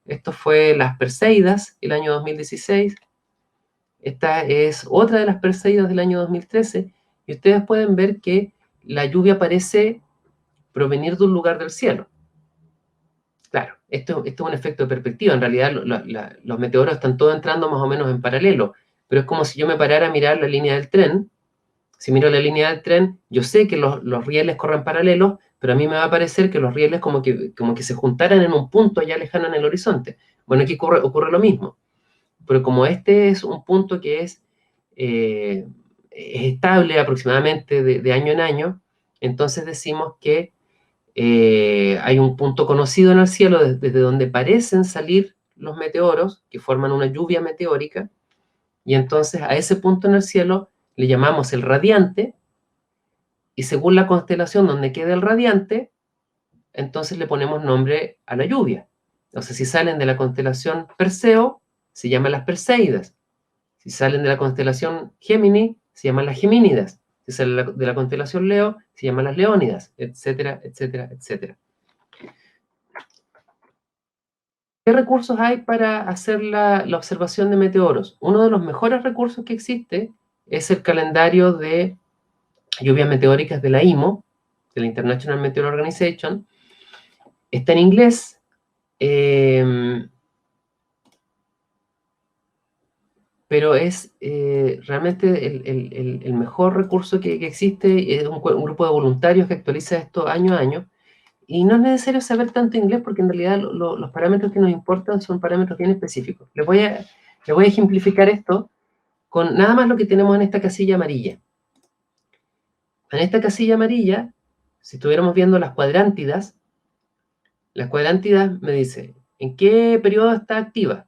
Esto fue las Perseidas, el año 2016. Esta es otra de las Perseidas del año 2013. Y ustedes pueden ver que la lluvia parece provenir de un lugar del cielo. Claro, esto es un efecto de perspectiva. En realidad, los meteoros están todos entrando más o menos en paralelo. Pero es como si yo me parara a mirar la línea del tren. Si miro la línea del tren, yo sé que los rieles corren paralelos, pero a mí me va a parecer que los rieles como que se juntaran en un punto allá lejano en el horizonte. Bueno, aquí ocurre lo mismo. Pero como este es un punto que es estable aproximadamente de año en año, entonces decimos que hay un punto conocido en el cielo desde donde parecen salir los meteoros, que forman una lluvia meteórica, y entonces a ese punto en el cielo le llamamos el radiante, y según la constelación donde queda el radiante, entonces le ponemos nombre a la lluvia. Entonces, si salen de la constelación Perseo, se llaman las Perseidas. Si salen de la constelación Gémini, se llaman las Gemínidas. Si salen de la constelación Leo, se llaman las Leónidas, etcétera, etcétera, etcétera. ¿Qué recursos hay para hacer la observación de meteoros? Uno de los mejores recursos que existe es el calendario de lluvias meteóricas de la IMO, de la International Meteorological Organization. Está en inglés. Pero es realmente el mejor recurso que existe. Es un grupo de voluntarios que actualiza esto año a año. Y no es necesario saber tanto inglés porque en realidad los parámetros que nos importan son parámetros bien específicos. Les voy a ejemplificar esto con nada más lo que tenemos en esta casilla amarilla. En esta casilla amarilla, si estuviéramos viendo las cuadrántidas me dice, ¿en qué periodo está activa?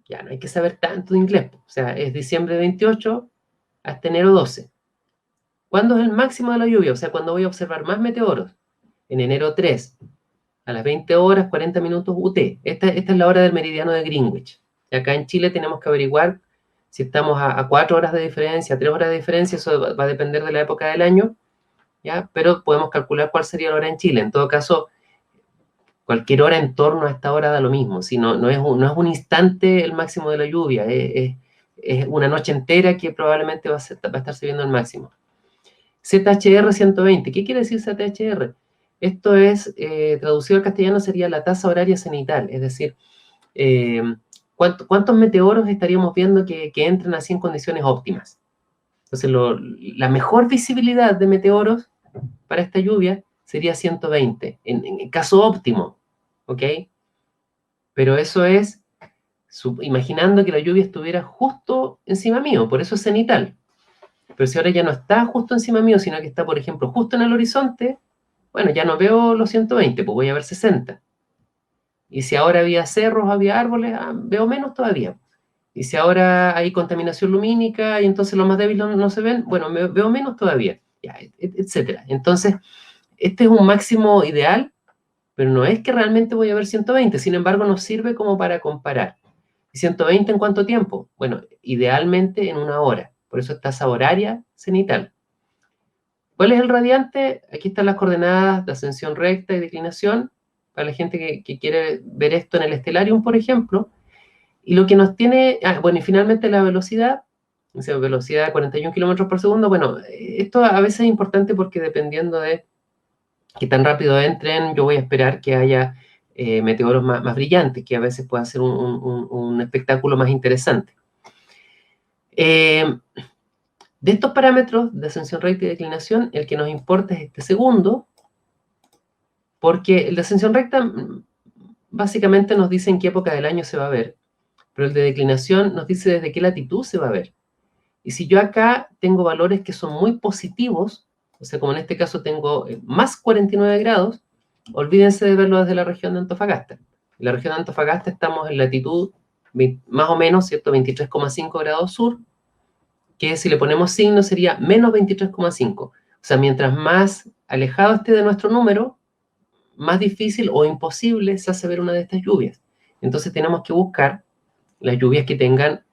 Ya, no hay que saber tanto de inglés. O sea, es diciembre 28 hasta enero 12. ¿Cuándo es el máximo de la lluvia? O sea, ¿cuándo voy a observar más meteoros? En enero 3, a las 20 horas, 40 minutos UT. Esta es la hora del meridiano de Greenwich. Y acá en Chile tenemos que averiguar si estamos a 4 horas de diferencia, a 3 horas de diferencia. Eso va a depender de la época del año, ¿ya? Pero podemos calcular cuál sería la hora en Chile. En todo caso, cualquier hora en torno a esta hora da lo mismo. Si no es un instante el máximo de la lluvia, es una noche entera que probablemente va a estarse viendo el máximo. ZHR 120, ¿qué quiere decir ZHR? Esto es, traducido al castellano, sería la tasa horaria cenital, es decir, ¿cuántos meteoros estaríamos viendo que entran así en condiciones óptimas? Entonces, la mejor visibilidad de meteoros para esta lluvia sería 120, en caso óptimo, ¿ok? Pero eso es imaginando que la lluvia estuviera justo encima mío, por eso es cenital. Pero si ahora ya no está justo encima mío, sino que está, por ejemplo, justo en el horizonte, bueno, ya no veo los 120, pues voy a ver 60. Y si ahora había cerros, había árboles, veo menos todavía. Y si ahora hay contaminación lumínica y entonces los más débiles no se ven, bueno, veo menos todavía, ya, etcétera. Entonces, este es un máximo ideal, pero no es que realmente voy a ver 120, sin embargo, nos sirve como para comparar. ¿Y 120 en cuánto tiempo? Bueno, idealmente en 1 hora. Por eso es tasa horaria cenital. ¿Cuál es el radiante? Aquí están las coordenadas de ascensión recta y declinación, para la gente que quiere ver esto en el Stellarium, por ejemplo. Y lo que nos tiene, bueno, y finalmente la velocidad, o sea, velocidad de 41 kilómetros por segundo. Bueno, esto a veces es importante porque dependiendo de qué tan rápido entren, yo voy a esperar que haya meteoros más brillantes, que a veces puede ser un espectáculo más interesante. De estos parámetros de ascensión recta y declinación, el que nos importa es este segundo, porque el de ascensión recta básicamente nos dice en qué época del año se va a ver, pero el de declinación nos dice desde qué latitud se va a ver. Y si yo acá tengo valores que son muy positivos, o sea, como en este caso tengo más 49 grados, olvídense de verlo desde la región de Antofagasta. En la región de Antofagasta estamos en latitud más o menos, ¿cierto? 23,5 grados sur, que si le ponemos signo sería menos 23,5. O sea, mientras más alejado esté de nuestro número, más difícil o imposible se hace ver una de estas lluvias. Entonces tenemos que buscar las lluvias que tengan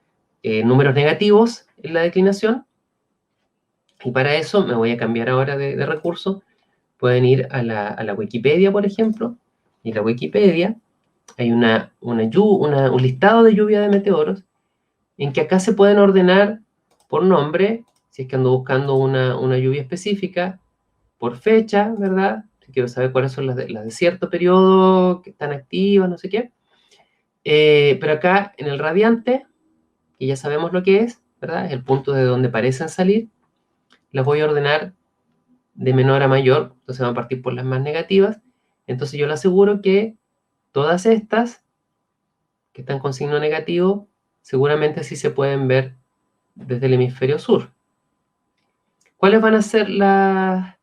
números negativos en la declinación, y para eso me voy a cambiar ahora de recurso. Pueden ir a la Wikipedia, por ejemplo, y en la Wikipedia hay un listado de lluvia de meteoros, en que acá se pueden ordenar por nombre, si es que ando buscando una lluvia específica, por fecha, ¿verdad? Si quiero saber cuáles son las de cierto periodo, que están activas, no sé qué. Pero acá en el radiante, que ya sabemos lo que es, ¿verdad? Es el punto de donde parecen salir. Las voy a ordenar de menor a mayor, entonces van a partir por las más negativas. Entonces yo le aseguro que todas estas que están con signo negativo, seguramente sí se pueden ver desde el hemisferio sur. ¿Cuáles van a ser las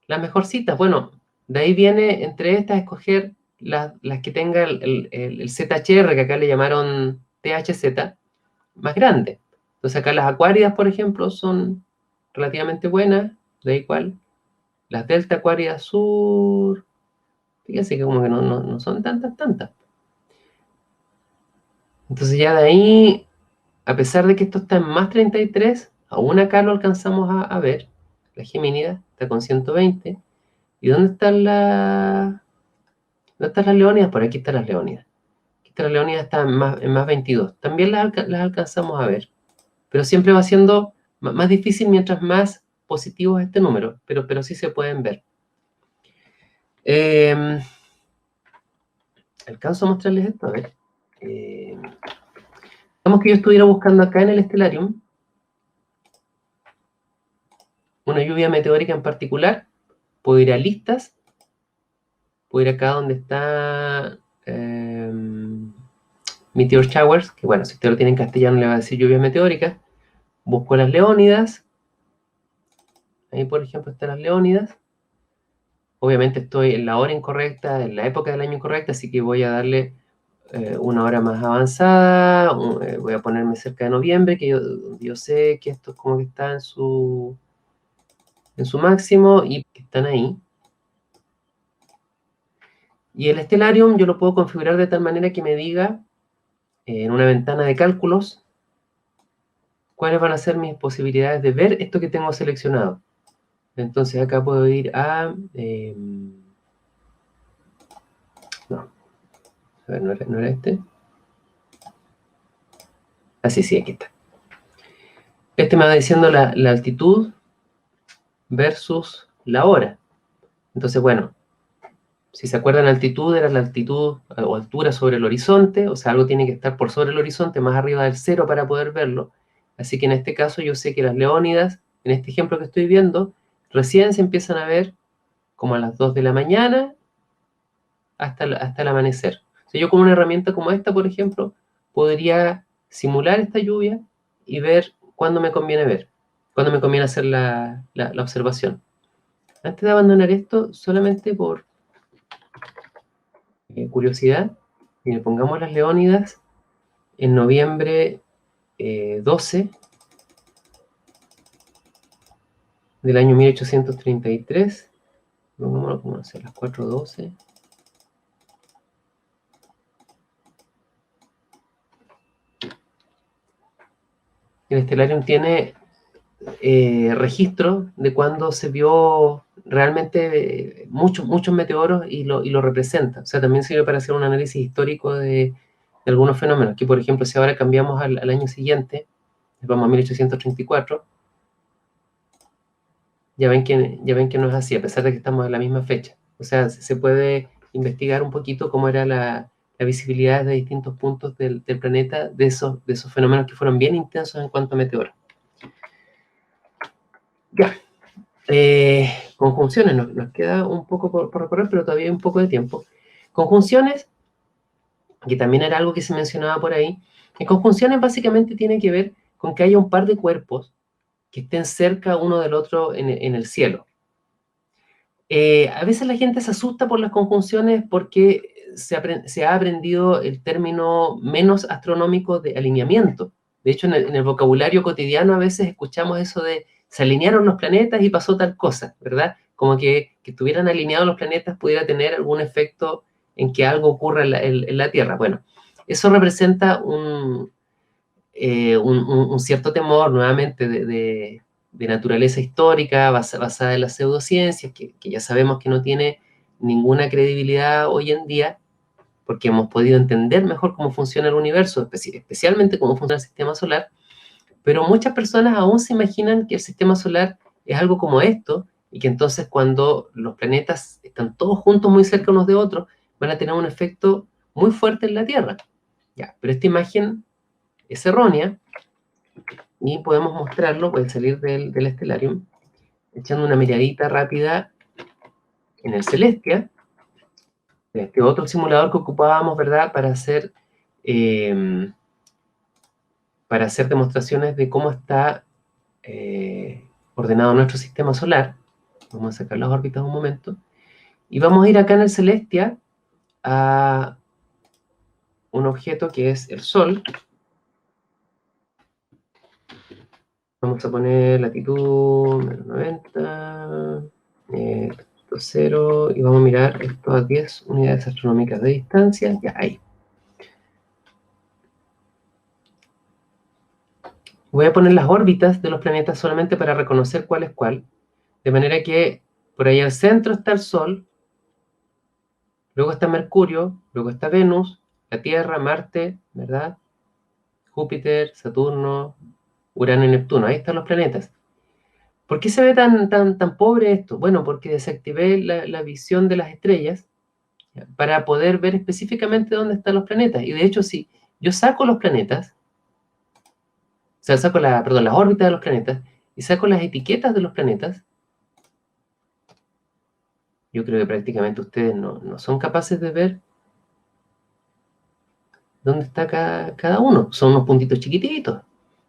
mejorcitas? Bueno, de ahí viene entre estas escoger las que tengan el ZHR, que acá le llamaron THZ, más grande. Entonces acá las acuáridas, por ejemplo, son relativamente buenas, de ahí cuál. Las delta acuáridas sur, fíjense que como que no son tantas. Entonces ya de ahí, a pesar de que esto está en más 33, aún acá lo alcanzamos a ver. La Gemínida está con 120. ¿Y dónde están las Leónidas? Por aquí están las Leónidas. Aquí están las Leónidas, están en más 22. También las alcanzamos a ver. Pero siempre va siendo más difícil mientras más positivo es este número. Pero sí se pueden ver. Alcanzo a mostrarles esto, a ver. Digamos que yo estuviera buscando acá en el Stellarium una lluvia meteórica en particular. Puedo ir a listas, puedo ir acá donde está Meteor Showers, que bueno, si usted lo tiene en castellano le va a decir lluvias meteóricas. Busco las Leónidas, ahí por ejemplo están las Leónidas. Obviamente estoy en la hora incorrecta, en la época del año incorrecta, así que voy a darle una hora más avanzada. Voy a ponerme cerca de noviembre, que yo sé que esto es como que está en su máximo y que están ahí. Y el Stellarium yo lo puedo configurar de tal manera que me diga en una ventana de cálculos cuáles van a ser mis posibilidades de ver esto que tengo seleccionado. Entonces acá puedo ir a... no, a ver, no era este. Así, sí, aquí está. Este me va diciendo la altitud versus la hora. Entonces, bueno, si se acuerdan, altitud era la altitud o altura sobre el horizonte, o sea, algo tiene que estar por sobre el horizonte, más arriba del cero para poder verlo. Así que en este caso yo sé que las Leónidas, en este ejemplo que estoy viendo, recién se empiezan a ver como a las 2 de la mañana hasta el amanecer. O sea, yo con una herramienta como esta, por ejemplo, podría simular esta lluvia y ver cuándo me conviene ver, cuándo me conviene hacer la observación. Antes de abandonar esto, solamente por curiosidad, y pongamos las Leónidas en noviembre 12 del año 1833. Pongámoslo como, no sé, las 4:12. el Stellarium tiene registro de cuando se vio realmente muchos meteoros y lo representa. O sea, también sirve para hacer un análisis histórico de algunos fenómenos, que por ejemplo, si ahora cambiamos al año siguiente, vamos a 1834, ya ven que no es así, a pesar de que estamos en la misma fecha. O sea, se puede investigar un poquito cómo era la visibilidad de distintos puntos del planeta de esos fenómenos que fueron bien intensos en cuanto a meteoros. Ya. Conjunciones, nos queda un poco por recorrer, pero todavía hay un poco de tiempo. Conjunciones, que también era algo que se mencionaba por ahí. En conjunciones básicamente tiene que ver con que haya un par de cuerpos que estén cerca uno del otro en el cielo. A veces la gente se asusta por las conjunciones porque se ha aprendido el término menos astronómico de alineamiento. De hecho, en el vocabulario cotidiano a veces escuchamos eso de se alinearon los planetas y pasó tal cosa, ¿verdad? Como que estuvieran alineados los planetas pudiera tener algún efecto en que algo ocurra en la Tierra. Bueno, eso representa un cierto temor, nuevamente, de naturaleza histórica, basada en las pseudociencias, que ya sabemos que no tiene ninguna credibilidad hoy en día, porque hemos podido entender mejor cómo funciona el universo, especialmente cómo funciona el sistema solar, pero muchas personas aún se imaginan que el sistema solar es algo como esto, y que entonces cuando los planetas están todos juntos muy cerca unos de otros, van a tener un efecto muy fuerte en la Tierra. Ya, pero esta imagen es errónea, y podemos mostrarlo, puede salir del Stellarium, echando una miradita rápida en el Celestia, este otro simulador que ocupábamos, ¿verdad?, para hacer demostraciones de cómo está ordenado nuestro sistema solar. Vamos a sacar las órbitas un momento. Y vamos a ir acá en el Celestia a un objeto que es el Sol. Vamos a poner latitud menos 90, 0, y vamos a mirar esto a 10 unidades astronómicas de distancia. Ya, ahí. Voy a poner las órbitas de los planetas solamente para reconocer cuál es cuál. De manera que por ahí al centro está el Sol, luego está Mercurio, luego está Venus, la Tierra, Marte, ¿verdad? Júpiter, Saturno, Urano y Neptuno. Ahí están los planetas. ¿Por qué se ve tan pobre esto? Bueno, porque desactivé la visión de las estrellas para poder ver específicamente dónde están los planetas. Y de hecho, si yo saco los planetas, o sea, saco las órbitas de los planetas y saco las etiquetas de los planetas, yo creo que prácticamente ustedes no son capaces de ver dónde está cada uno. Son unos puntitos chiquititos.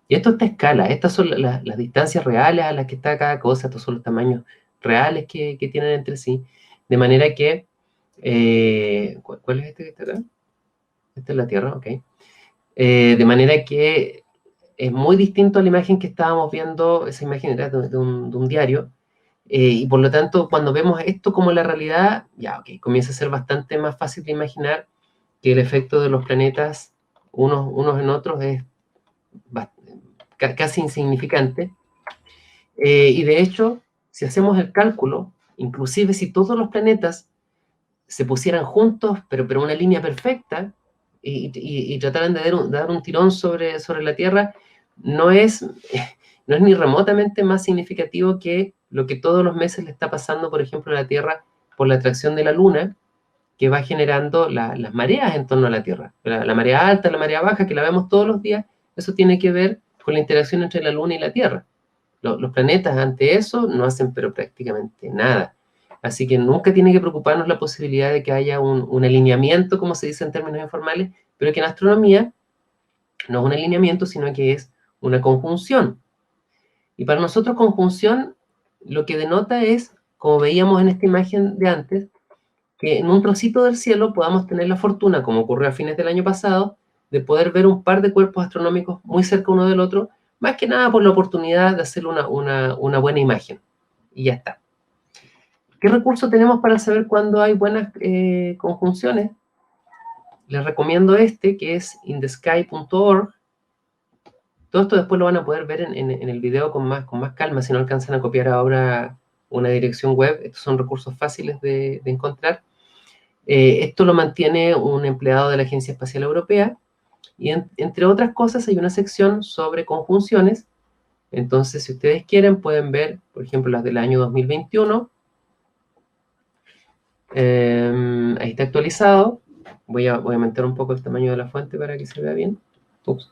Y esto está a escala. Estas son las distancias reales a las que está cada cosa. Estos son los tamaños reales que tienen entre sí. De manera que... ¿cuál es este que está acá? Esta es la Tierra, ok. De manera que es muy distinto a la imagen que estábamos viendo. Esa imagen era de un diario. Y por lo tanto, cuando vemos esto como la realidad, ya, ok, comienza a ser bastante más fácil de imaginar que el efecto de los planetas unos en otros es casi insignificante. Y de hecho, si hacemos el cálculo, inclusive si todos los planetas se pusieran juntos, pero una línea perfecta, y trataran de dar un tirón sobre la Tierra, no es ni remotamente más significativo que lo que todos los meses le está pasando, por ejemplo, a la Tierra por la atracción de la Luna, que va generando las mareas en torno a la Tierra. La marea alta, la marea baja, que la vemos todos los días, eso tiene que ver con la interacción entre la Luna y la Tierra. Los planetas ante eso no hacen pero prácticamente nada. Así que nunca tiene que preocuparnos la posibilidad de que haya un alineamiento, como se dice en términos informales, pero que en astronomía no es un alineamiento, sino que es una conjunción. Y para nosotros conjunción lo que denota es, como veíamos en esta imagen de antes, que en un trocito del cielo podamos tener la fortuna, como ocurrió a fines del año pasado, de poder ver un par de cuerpos astronómicos muy cerca uno del otro, más que nada por la oportunidad de hacer una buena imagen. Y ya está. ¿Qué recursos tenemos para saber cuándo hay buenas conjunciones? Les recomiendo este, que es indesky.org. Todo esto después lo van a poder ver en el video con más calma, si no alcanzan a copiar ahora una dirección web. Estos son recursos fáciles de encontrar. Esto lo mantiene un empleado de la Agencia Espacial Europea, y entre otras cosas hay una sección sobre conjunciones. Entonces, si ustedes quieren, pueden ver, por ejemplo, las del año 2021. Ahí está actualizado. Voy a aumentar un poco el tamaño de la fuente para que se vea bien. Ups.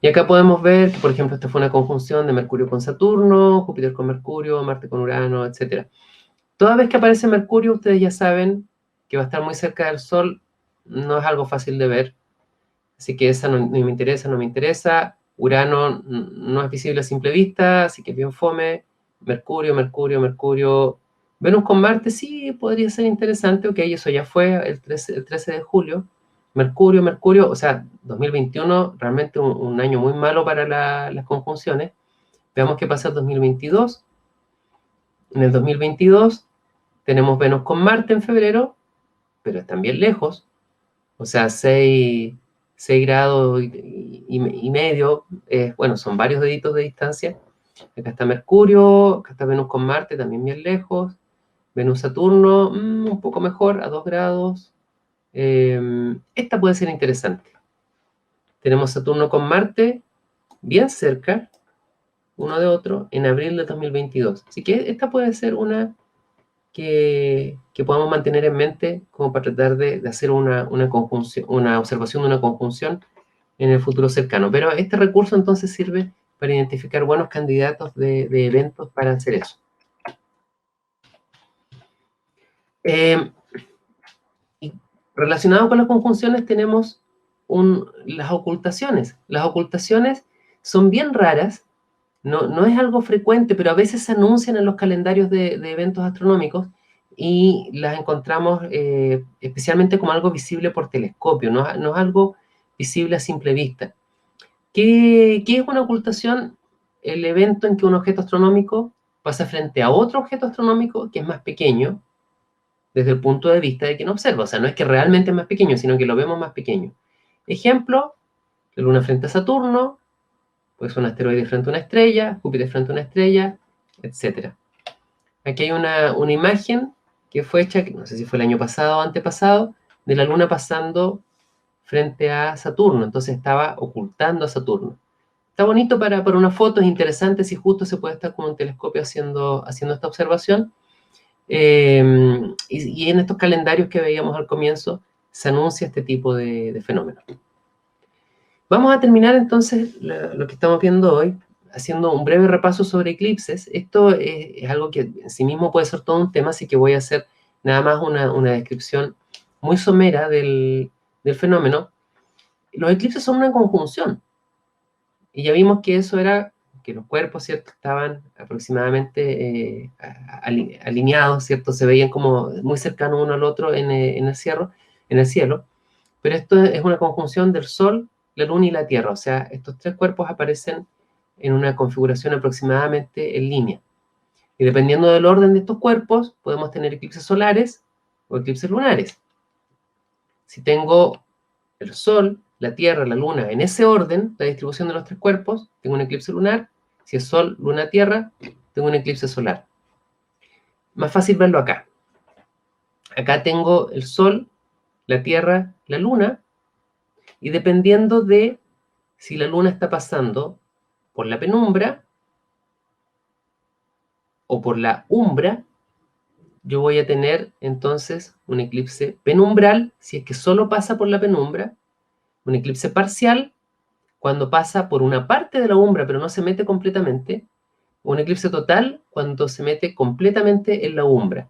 Y acá podemos ver que, por ejemplo, esta fue una conjunción de Mercurio con Saturno, Júpiter con Mercurio, Marte con Urano, etc. Toda vez que aparece Mercurio, ustedes ya saben que va a estar muy cerca del Sol. No es algo fácil de ver. Así que esa no me interesa, no me interesa. Urano no es visible a simple vista, así que bien fome. Mercurio, Mercurio, Mercurio. Venus con Marte sí podría ser interesante. Ok, eso ya fue el 13 de julio. Mercurio, Mercurio, o sea, 2021, realmente un año muy malo para las conjunciones. Veamos qué pasa en 2022. En el 2022 tenemos Venus con Marte en febrero, pero están bien lejos. O sea, 6 grados y medio, bueno, son varios deditos de distancia. Acá está Mercurio, acá está Venus con Marte, también bien lejos. Venus-Saturno, un poco mejor, a 2 grados. Esta puede ser interesante. Tenemos Saturno con Marte, bien cerca, uno de otro, en abril de 2022. Así que esta puede ser una que podamos mantener en mente como para tratar de hacer una conjunción, una observación de una conjunción en el futuro cercano. Pero este recurso entonces sirve para identificar buenos candidatos de eventos para hacer eso. Y relacionado con las conjunciones tenemos las ocultaciones. Las ocultaciones son bien raras, no es algo frecuente, pero a veces se anuncian en los calendarios de eventos astronómicos y las encontramos especialmente como algo visible por telescopio, no es algo visible a simple vista. ¿Qué es una ocultación? El evento en que un objeto astronómico pasa frente a otro objeto astronómico que es más pequeño desde el punto de vista de quien observa. O sea, no es que realmente es más pequeño, sino que lo vemos más pequeño. Ejemplo, la Luna frente a Saturno, pues un asteroide frente a una estrella, Júpiter frente a una estrella, etc. Aquí hay una imagen que fue hecha, no sé si fue el año pasado o antepasado, de la Luna pasando frente a Saturno. Entonces estaba ocultando a Saturno. Está bonito para una foto, es interesante si justo se puede estar con un telescopio haciendo esta observación. Y en estos calendarios que veíamos al comienzo se anuncia este tipo de fenómenos. Vamos a terminar entonces lo que estamos viendo hoy haciendo un breve repaso sobre eclipses. Esto es algo que en sí mismo puede ser todo un tema, así que voy a hacer nada más una descripción muy somera del fenómeno. Los eclipses son una conjunción, y ya vimos que eso era que los cuerpos, ¿cierto?, estaban aproximadamente alineados, ¿cierto?, se veían como muy cercanos uno al otro en el cielo, pero esto es una conjunción del Sol, la Luna y la Tierra. O sea, estos tres cuerpos aparecen en una configuración aproximadamente en línea. Y dependiendo del orden de estos cuerpos, podemos tener eclipses solares o eclipses lunares. Si tengo el Sol, la Tierra, la Luna, en ese orden, la distribución de los tres cuerpos, tengo un eclipse lunar. Si es Sol, Luna, Tierra, tengo un eclipse solar. Más fácil verlo acá. Acá tengo el Sol, la Tierra, la Luna, y dependiendo de si la Luna está pasando por la penumbra o por la umbra, yo voy a tener entonces un eclipse penumbral si es que solo pasa por la penumbra, un eclipse parcial cuando pasa por una parte de la umbra pero no se mete completamente, un eclipse total cuando se mete completamente en la umbra.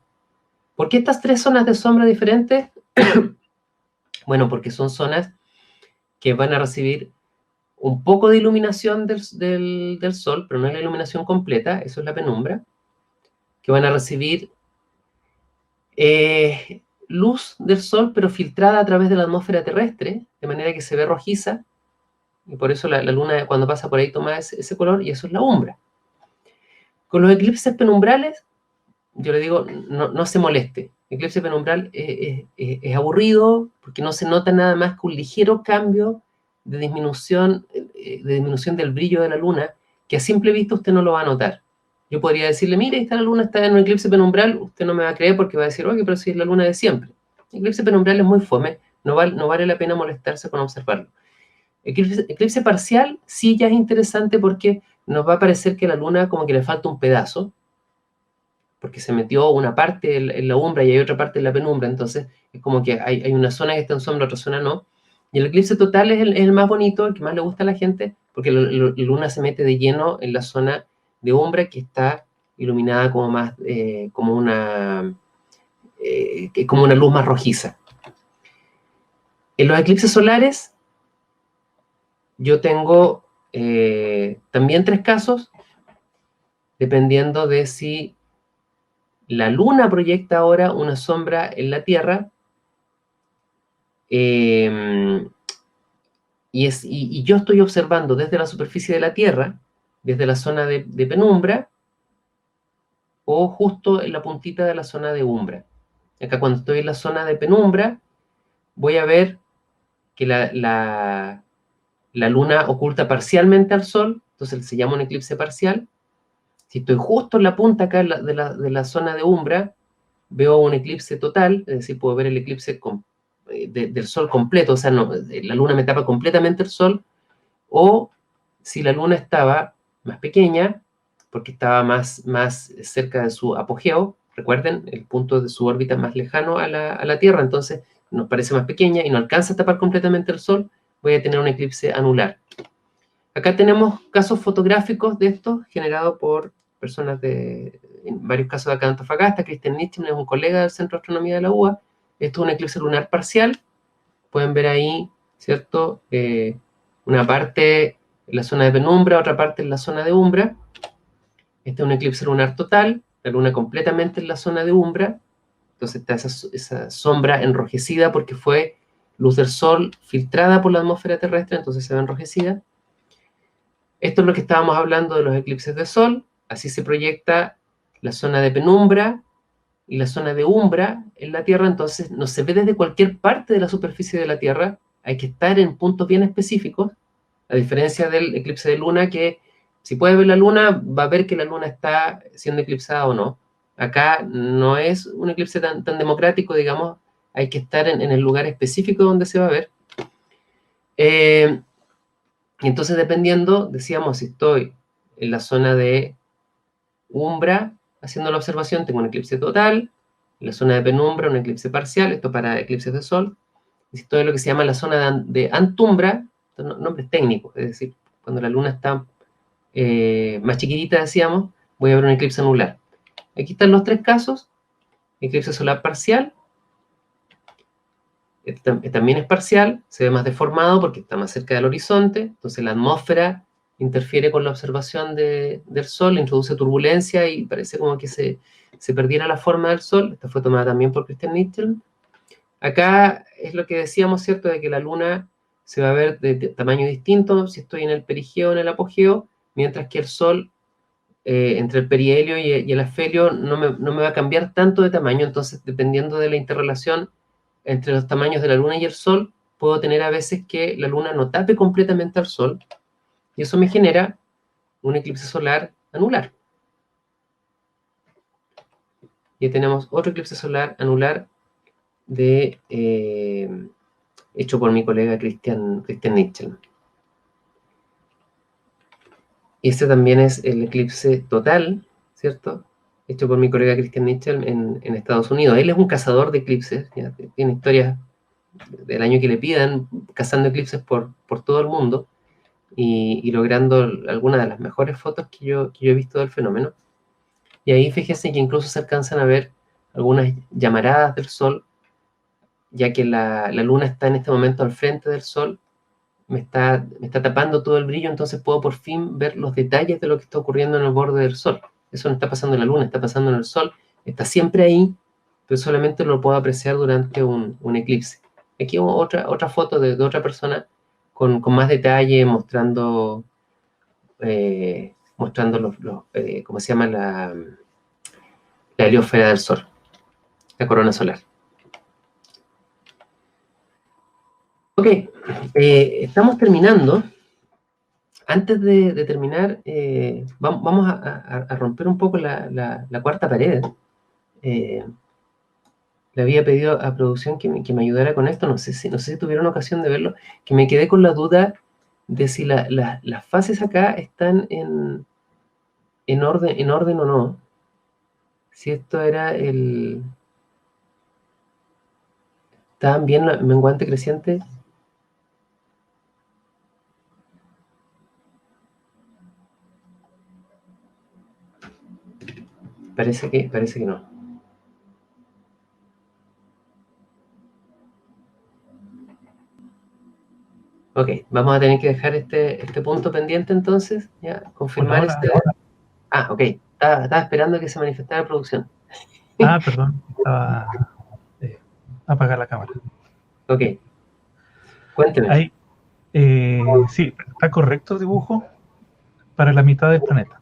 ¿Por qué estas tres zonas de sombra diferentes? Bueno, porque son zonas que van a recibir un poco de iluminación del Sol, pero no es la iluminación completa, eso es la penumbra, que van a recibir luz del Sol, pero filtrada a través de la atmósfera terrestre, de manera que se ve rojiza, y por eso la Luna cuando pasa por ahí toma ese color, y eso es la umbra. Con los eclipses penumbrales, yo le digo, no se moleste. El eclipse penumbral es aburrido, porque no se nota nada más que un ligero cambio de disminución del brillo de la luna que a simple vista usted no lo va a notar. Yo podría decirle, mire, esta luna está en un eclipse penumbral, usted no me va a creer porque va a decir, oye, pero si es la luna de siempre. El eclipse penumbral es muy fome, no vale la pena molestarse con observarlo. Eclipse parcial sí ya es interesante porque nos va a parecer que la luna como que le falta un pedazo, porque se metió una parte en la umbra y hay otra parte en la penumbra, entonces es como que hay una zona que está en sombra, otra zona no. Y el eclipse total es el más bonito, el que más le gusta a la gente, porque la luna se mete de lleno en la zona de umbra que está iluminada como más, como una luz más rojiza. En los eclipses solares, yo tengo también 3 casos, dependiendo de si la luna proyecta ahora una sombra en la Tierra, y yo estoy observando desde la superficie de la Tierra, desde la zona de penumbra, o justo en la puntita de la zona de umbra. Acá cuando estoy en la zona de penumbra, voy a ver que la luna oculta parcialmente al Sol, entonces se llama un eclipse parcial. Si estoy justo en la punta acá de la zona de umbra, veo un eclipse total, es decir, puedo ver el eclipse del Sol completo, o sea, no, la luna me tapa completamente el Sol, o si la luna estaba más pequeña, porque estaba más cerca de su apogeo, recuerden, el punto de su órbita más lejano a la Tierra, entonces nos parece más pequeña y no alcanza a tapar completamente el Sol, voy a tener un eclipse anular. Acá tenemos casos fotográficos de estos generados por personas en varios casos de acá de Antofagasta. Christian Nichtchen es un colega del Centro de Astronomía de la UBA. Esto es un eclipse lunar parcial. Pueden ver ahí, ¿cierto? Una parte en la zona de penumbra, otra parte en la zona de umbra. Este es un eclipse lunar total, la luna completamente en la zona de umbra. Entonces está esa sombra enrojecida porque fue luz del Sol filtrada por la atmósfera terrestre, entonces se ve enrojecida. Esto es lo que estábamos hablando de los eclipses de Sol. Así se proyecta la zona de penumbra y la zona de umbra en la Tierra, entonces no se ve desde cualquier parte de la superficie de la Tierra, hay que estar en puntos bien específicos, a diferencia del eclipse de luna, que si puede ver la luna, va a ver que la luna está siendo eclipsada o no. Acá no es un eclipse tan democrático, digamos, hay que estar en el lugar específico donde se va a ver. Y entonces, dependiendo, decíamos, si estoy en la zona de umbra haciendo la observación, tengo un eclipse total. En la zona de penumbra, un eclipse parcial, esto para eclipses de Sol. Y si estoy en lo que se llama la zona de antumbra, nombres técnicos, es decir, cuando la luna está más chiquitita, decíamos, voy a ver un eclipse anular. Aquí están los 3 casos. Eclipse solar parcial, también es parcial, se ve más deformado porque está más cerca del horizonte, entonces la atmósfera interfiere con la observación del Sol, introduce turbulencia y parece como que se perdiera la forma del Sol. Esta fue tomada también por Christian Nichtchen. Acá es lo que decíamos, ¿cierto?, de que la luna se va a ver de tamaño distinto si estoy en el perigeo o en el apogeo, mientras que el Sol, entre el perihelio y el afelio, no me va a cambiar tanto de tamaño, entonces dependiendo de la interrelación entre los tamaños de la luna y el Sol, puedo tener a veces que la luna no tape completamente al Sol, y eso me genera un eclipse solar anular. Y tenemos otro eclipse solar anular hecho por mi colega Christian Nichtchen. Y este también es el eclipse total, ¿cierto?, hecho por mi colega Christian Nichtchen en Estados Unidos. Él es un cazador de eclipses, ¿ya? Tiene historias del año que le pidan, cazando eclipses por todo el mundo y logrando algunas de las mejores fotos que yo he visto del fenómeno. Y ahí fíjense que incluso se alcanzan a ver algunas llamaradas del Sol, ya que la luna está en este momento al frente del Sol, me está tapando todo el brillo, entonces puedo por fin ver los detalles de lo que está ocurriendo en el borde del Sol. Eso no está pasando en la luna, está pasando en el Sol, está siempre ahí, pero solamente lo puedo apreciar durante un eclipse. Aquí otra foto de otra persona con más detalle, mostrando ¿cómo se llama? La heliosfera del Sol, la corona solar. Ok, estamos terminando. Antes de terminar, vamos a romper un poco la cuarta pared. Le había pedido a producción que me ayudara con esto, no sé si tuvieron ocasión de verlo, que me quedé con la duda de si las fases acá están en orden o no. Si esto era el... ¿Estaban bien la menguante creciente? Parece que no. Ok, vamos a tener que dejar este punto pendiente entonces, ya, confirmar Hola, este... Ah, ok, estaba esperando que se manifestara producción. perdón, estaba apagar la cámara. Ok, cuénteme. Ahí, sí, está correcto el dibujo para la mitad del planeta.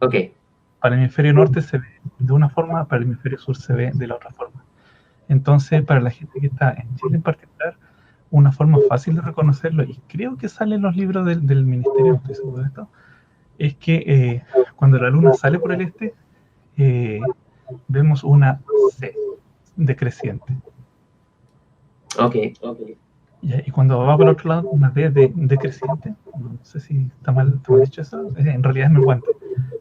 Ok, Para el hemisferio norte se ve de una forma, para el hemisferio sur se ve de la otra forma. Entonces, para la gente que está en Chile en particular, una forma fácil de reconocerlo, y creo que sale en los libros del ministerio, no estoy seguro de esto, es que cuando la luna sale por el este, vemos una C decreciente. ok. Y cuando va por el otro lado, una B decreciente, no sé si está mal dicho eso, en realidad es menguante,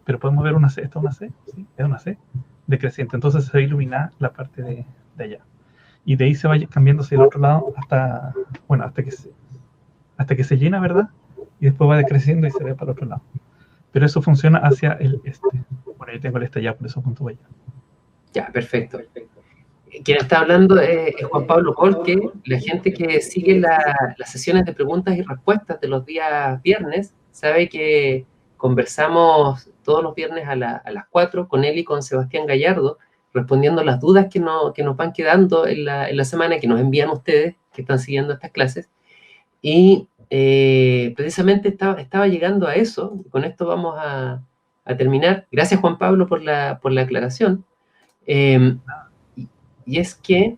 pero podemos ver una C, ¿esta es una C? Sí, es una C decreciente, entonces se va a iluminar la parte de allá. Y de ahí se va cambiando hacia el otro lado hasta, bueno, hasta que se llena, ¿verdad? Y después va decreciendo y se ve para el otro lado. Pero eso funciona hacia el este. Bueno, yo tengo el este allá, por eso apunto allá. Ya, perfecto. Quien está hablando es Juan Pablo Jorge. La gente que sigue las sesiones de preguntas y respuestas de los días viernes sabe que conversamos todos los viernes a las 4 con él y con Sebastián Gallardo, respondiendo las dudas que nos van quedando en la semana, que nos envían ustedes, que están siguiendo estas clases. Y precisamente estaba llegando a eso. Con esto vamos a terminar. Gracias, Juan Pablo, por la aclaración. Y es que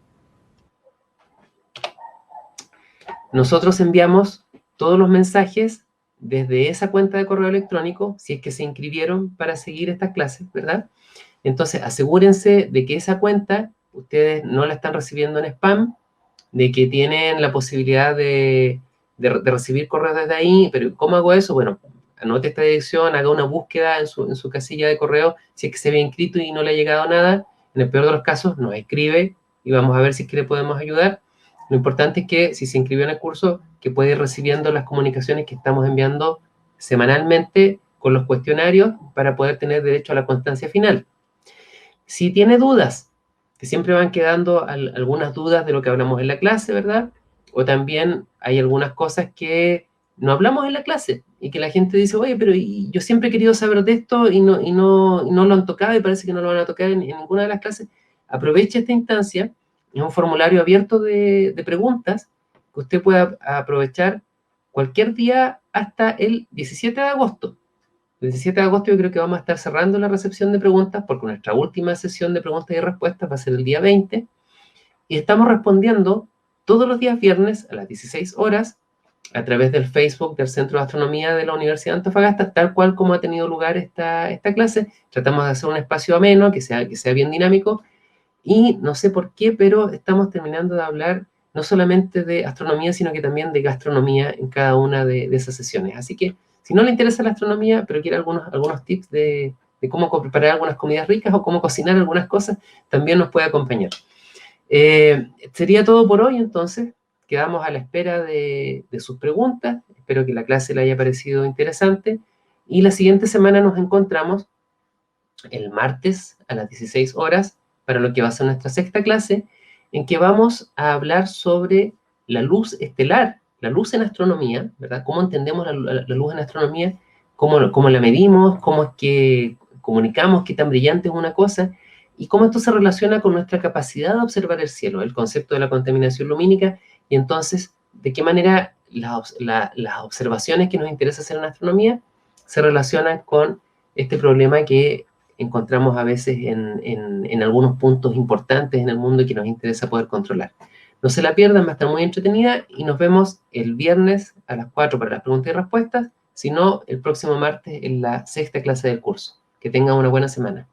nosotros enviamos todos los mensajes desde esa cuenta de correo electrónico, si es que se inscribieron para seguir estas clases, ¿verdad? Entonces, asegúrense de que esa cuenta ustedes no la están recibiendo en spam, de que tienen la posibilidad de recibir correos desde ahí. Pero ¿cómo hago eso? Bueno, anote esta dirección, haga una búsqueda en su casilla de correo, si es que se había inscrito y no le ha llegado nada. En el peor de los casos, nos escribe y vamos a ver si es que le podemos ayudar. Lo importante es que si se inscribió en el curso, que puede ir recibiendo las comunicaciones que estamos enviando semanalmente con los cuestionarios para poder tener derecho a la constancia final. Si tiene dudas, que siempre van quedando algunas dudas de lo que hablamos en la clase, ¿verdad? O también hay algunas cosas que no hablamos en la clase y que la gente dice, oye, pero yo siempre he querido saber de esto y no lo han tocado y parece que no lo van a tocar en ninguna de las clases. Aproveche esta instancia, es un formulario abierto de preguntas que usted pueda aprovechar cualquier día hasta el 17 de agosto. El 17 de agosto yo creo que vamos a estar cerrando la recepción de preguntas porque nuestra última sesión de preguntas y respuestas va a ser el día 20 y estamos respondiendo todos los días viernes a las 16 horas a través del Facebook del Centro de Astronomía de la Universidad de Antofagasta, tal cual como ha tenido lugar esta clase. Tratamos de hacer un espacio ameno, que sea bien dinámico, y no sé por qué, pero estamos terminando de hablar no solamente de astronomía, sino que también de gastronomía en cada una de esas sesiones. Así que si no le interesa la astronomía, pero quiere algunos tips de cómo preparar algunas comidas ricas o cómo cocinar algunas cosas, también nos puede acompañar. Sería todo por hoy, entonces. Quedamos a la espera de sus preguntas. Espero que la clase le haya parecido interesante. Y la siguiente semana nos encontramos el martes a las 16 horas para lo que va a ser nuestra sexta clase, en que vamos a hablar sobre la luz estelar, la luz en astronomía, ¿verdad? Cómo entendemos la luz en astronomía, cómo la medimos, cómo es que comunicamos qué tan brillante es una cosa, y cómo esto se relaciona con nuestra capacidad de observar el cielo, el concepto de la contaminación lumínica, y entonces, de qué manera las observaciones que nos interesa hacer en astronomía se relacionan con este problema que encontramos a veces en algunos puntos importantes en el mundo que nos interesa poder controlar. No se la pierdan, va a estar muy entretenida y nos vemos el viernes a las 4 para las preguntas y respuestas, si no, el próximo martes en la 6ª clase del curso. Que tengan una buena semana.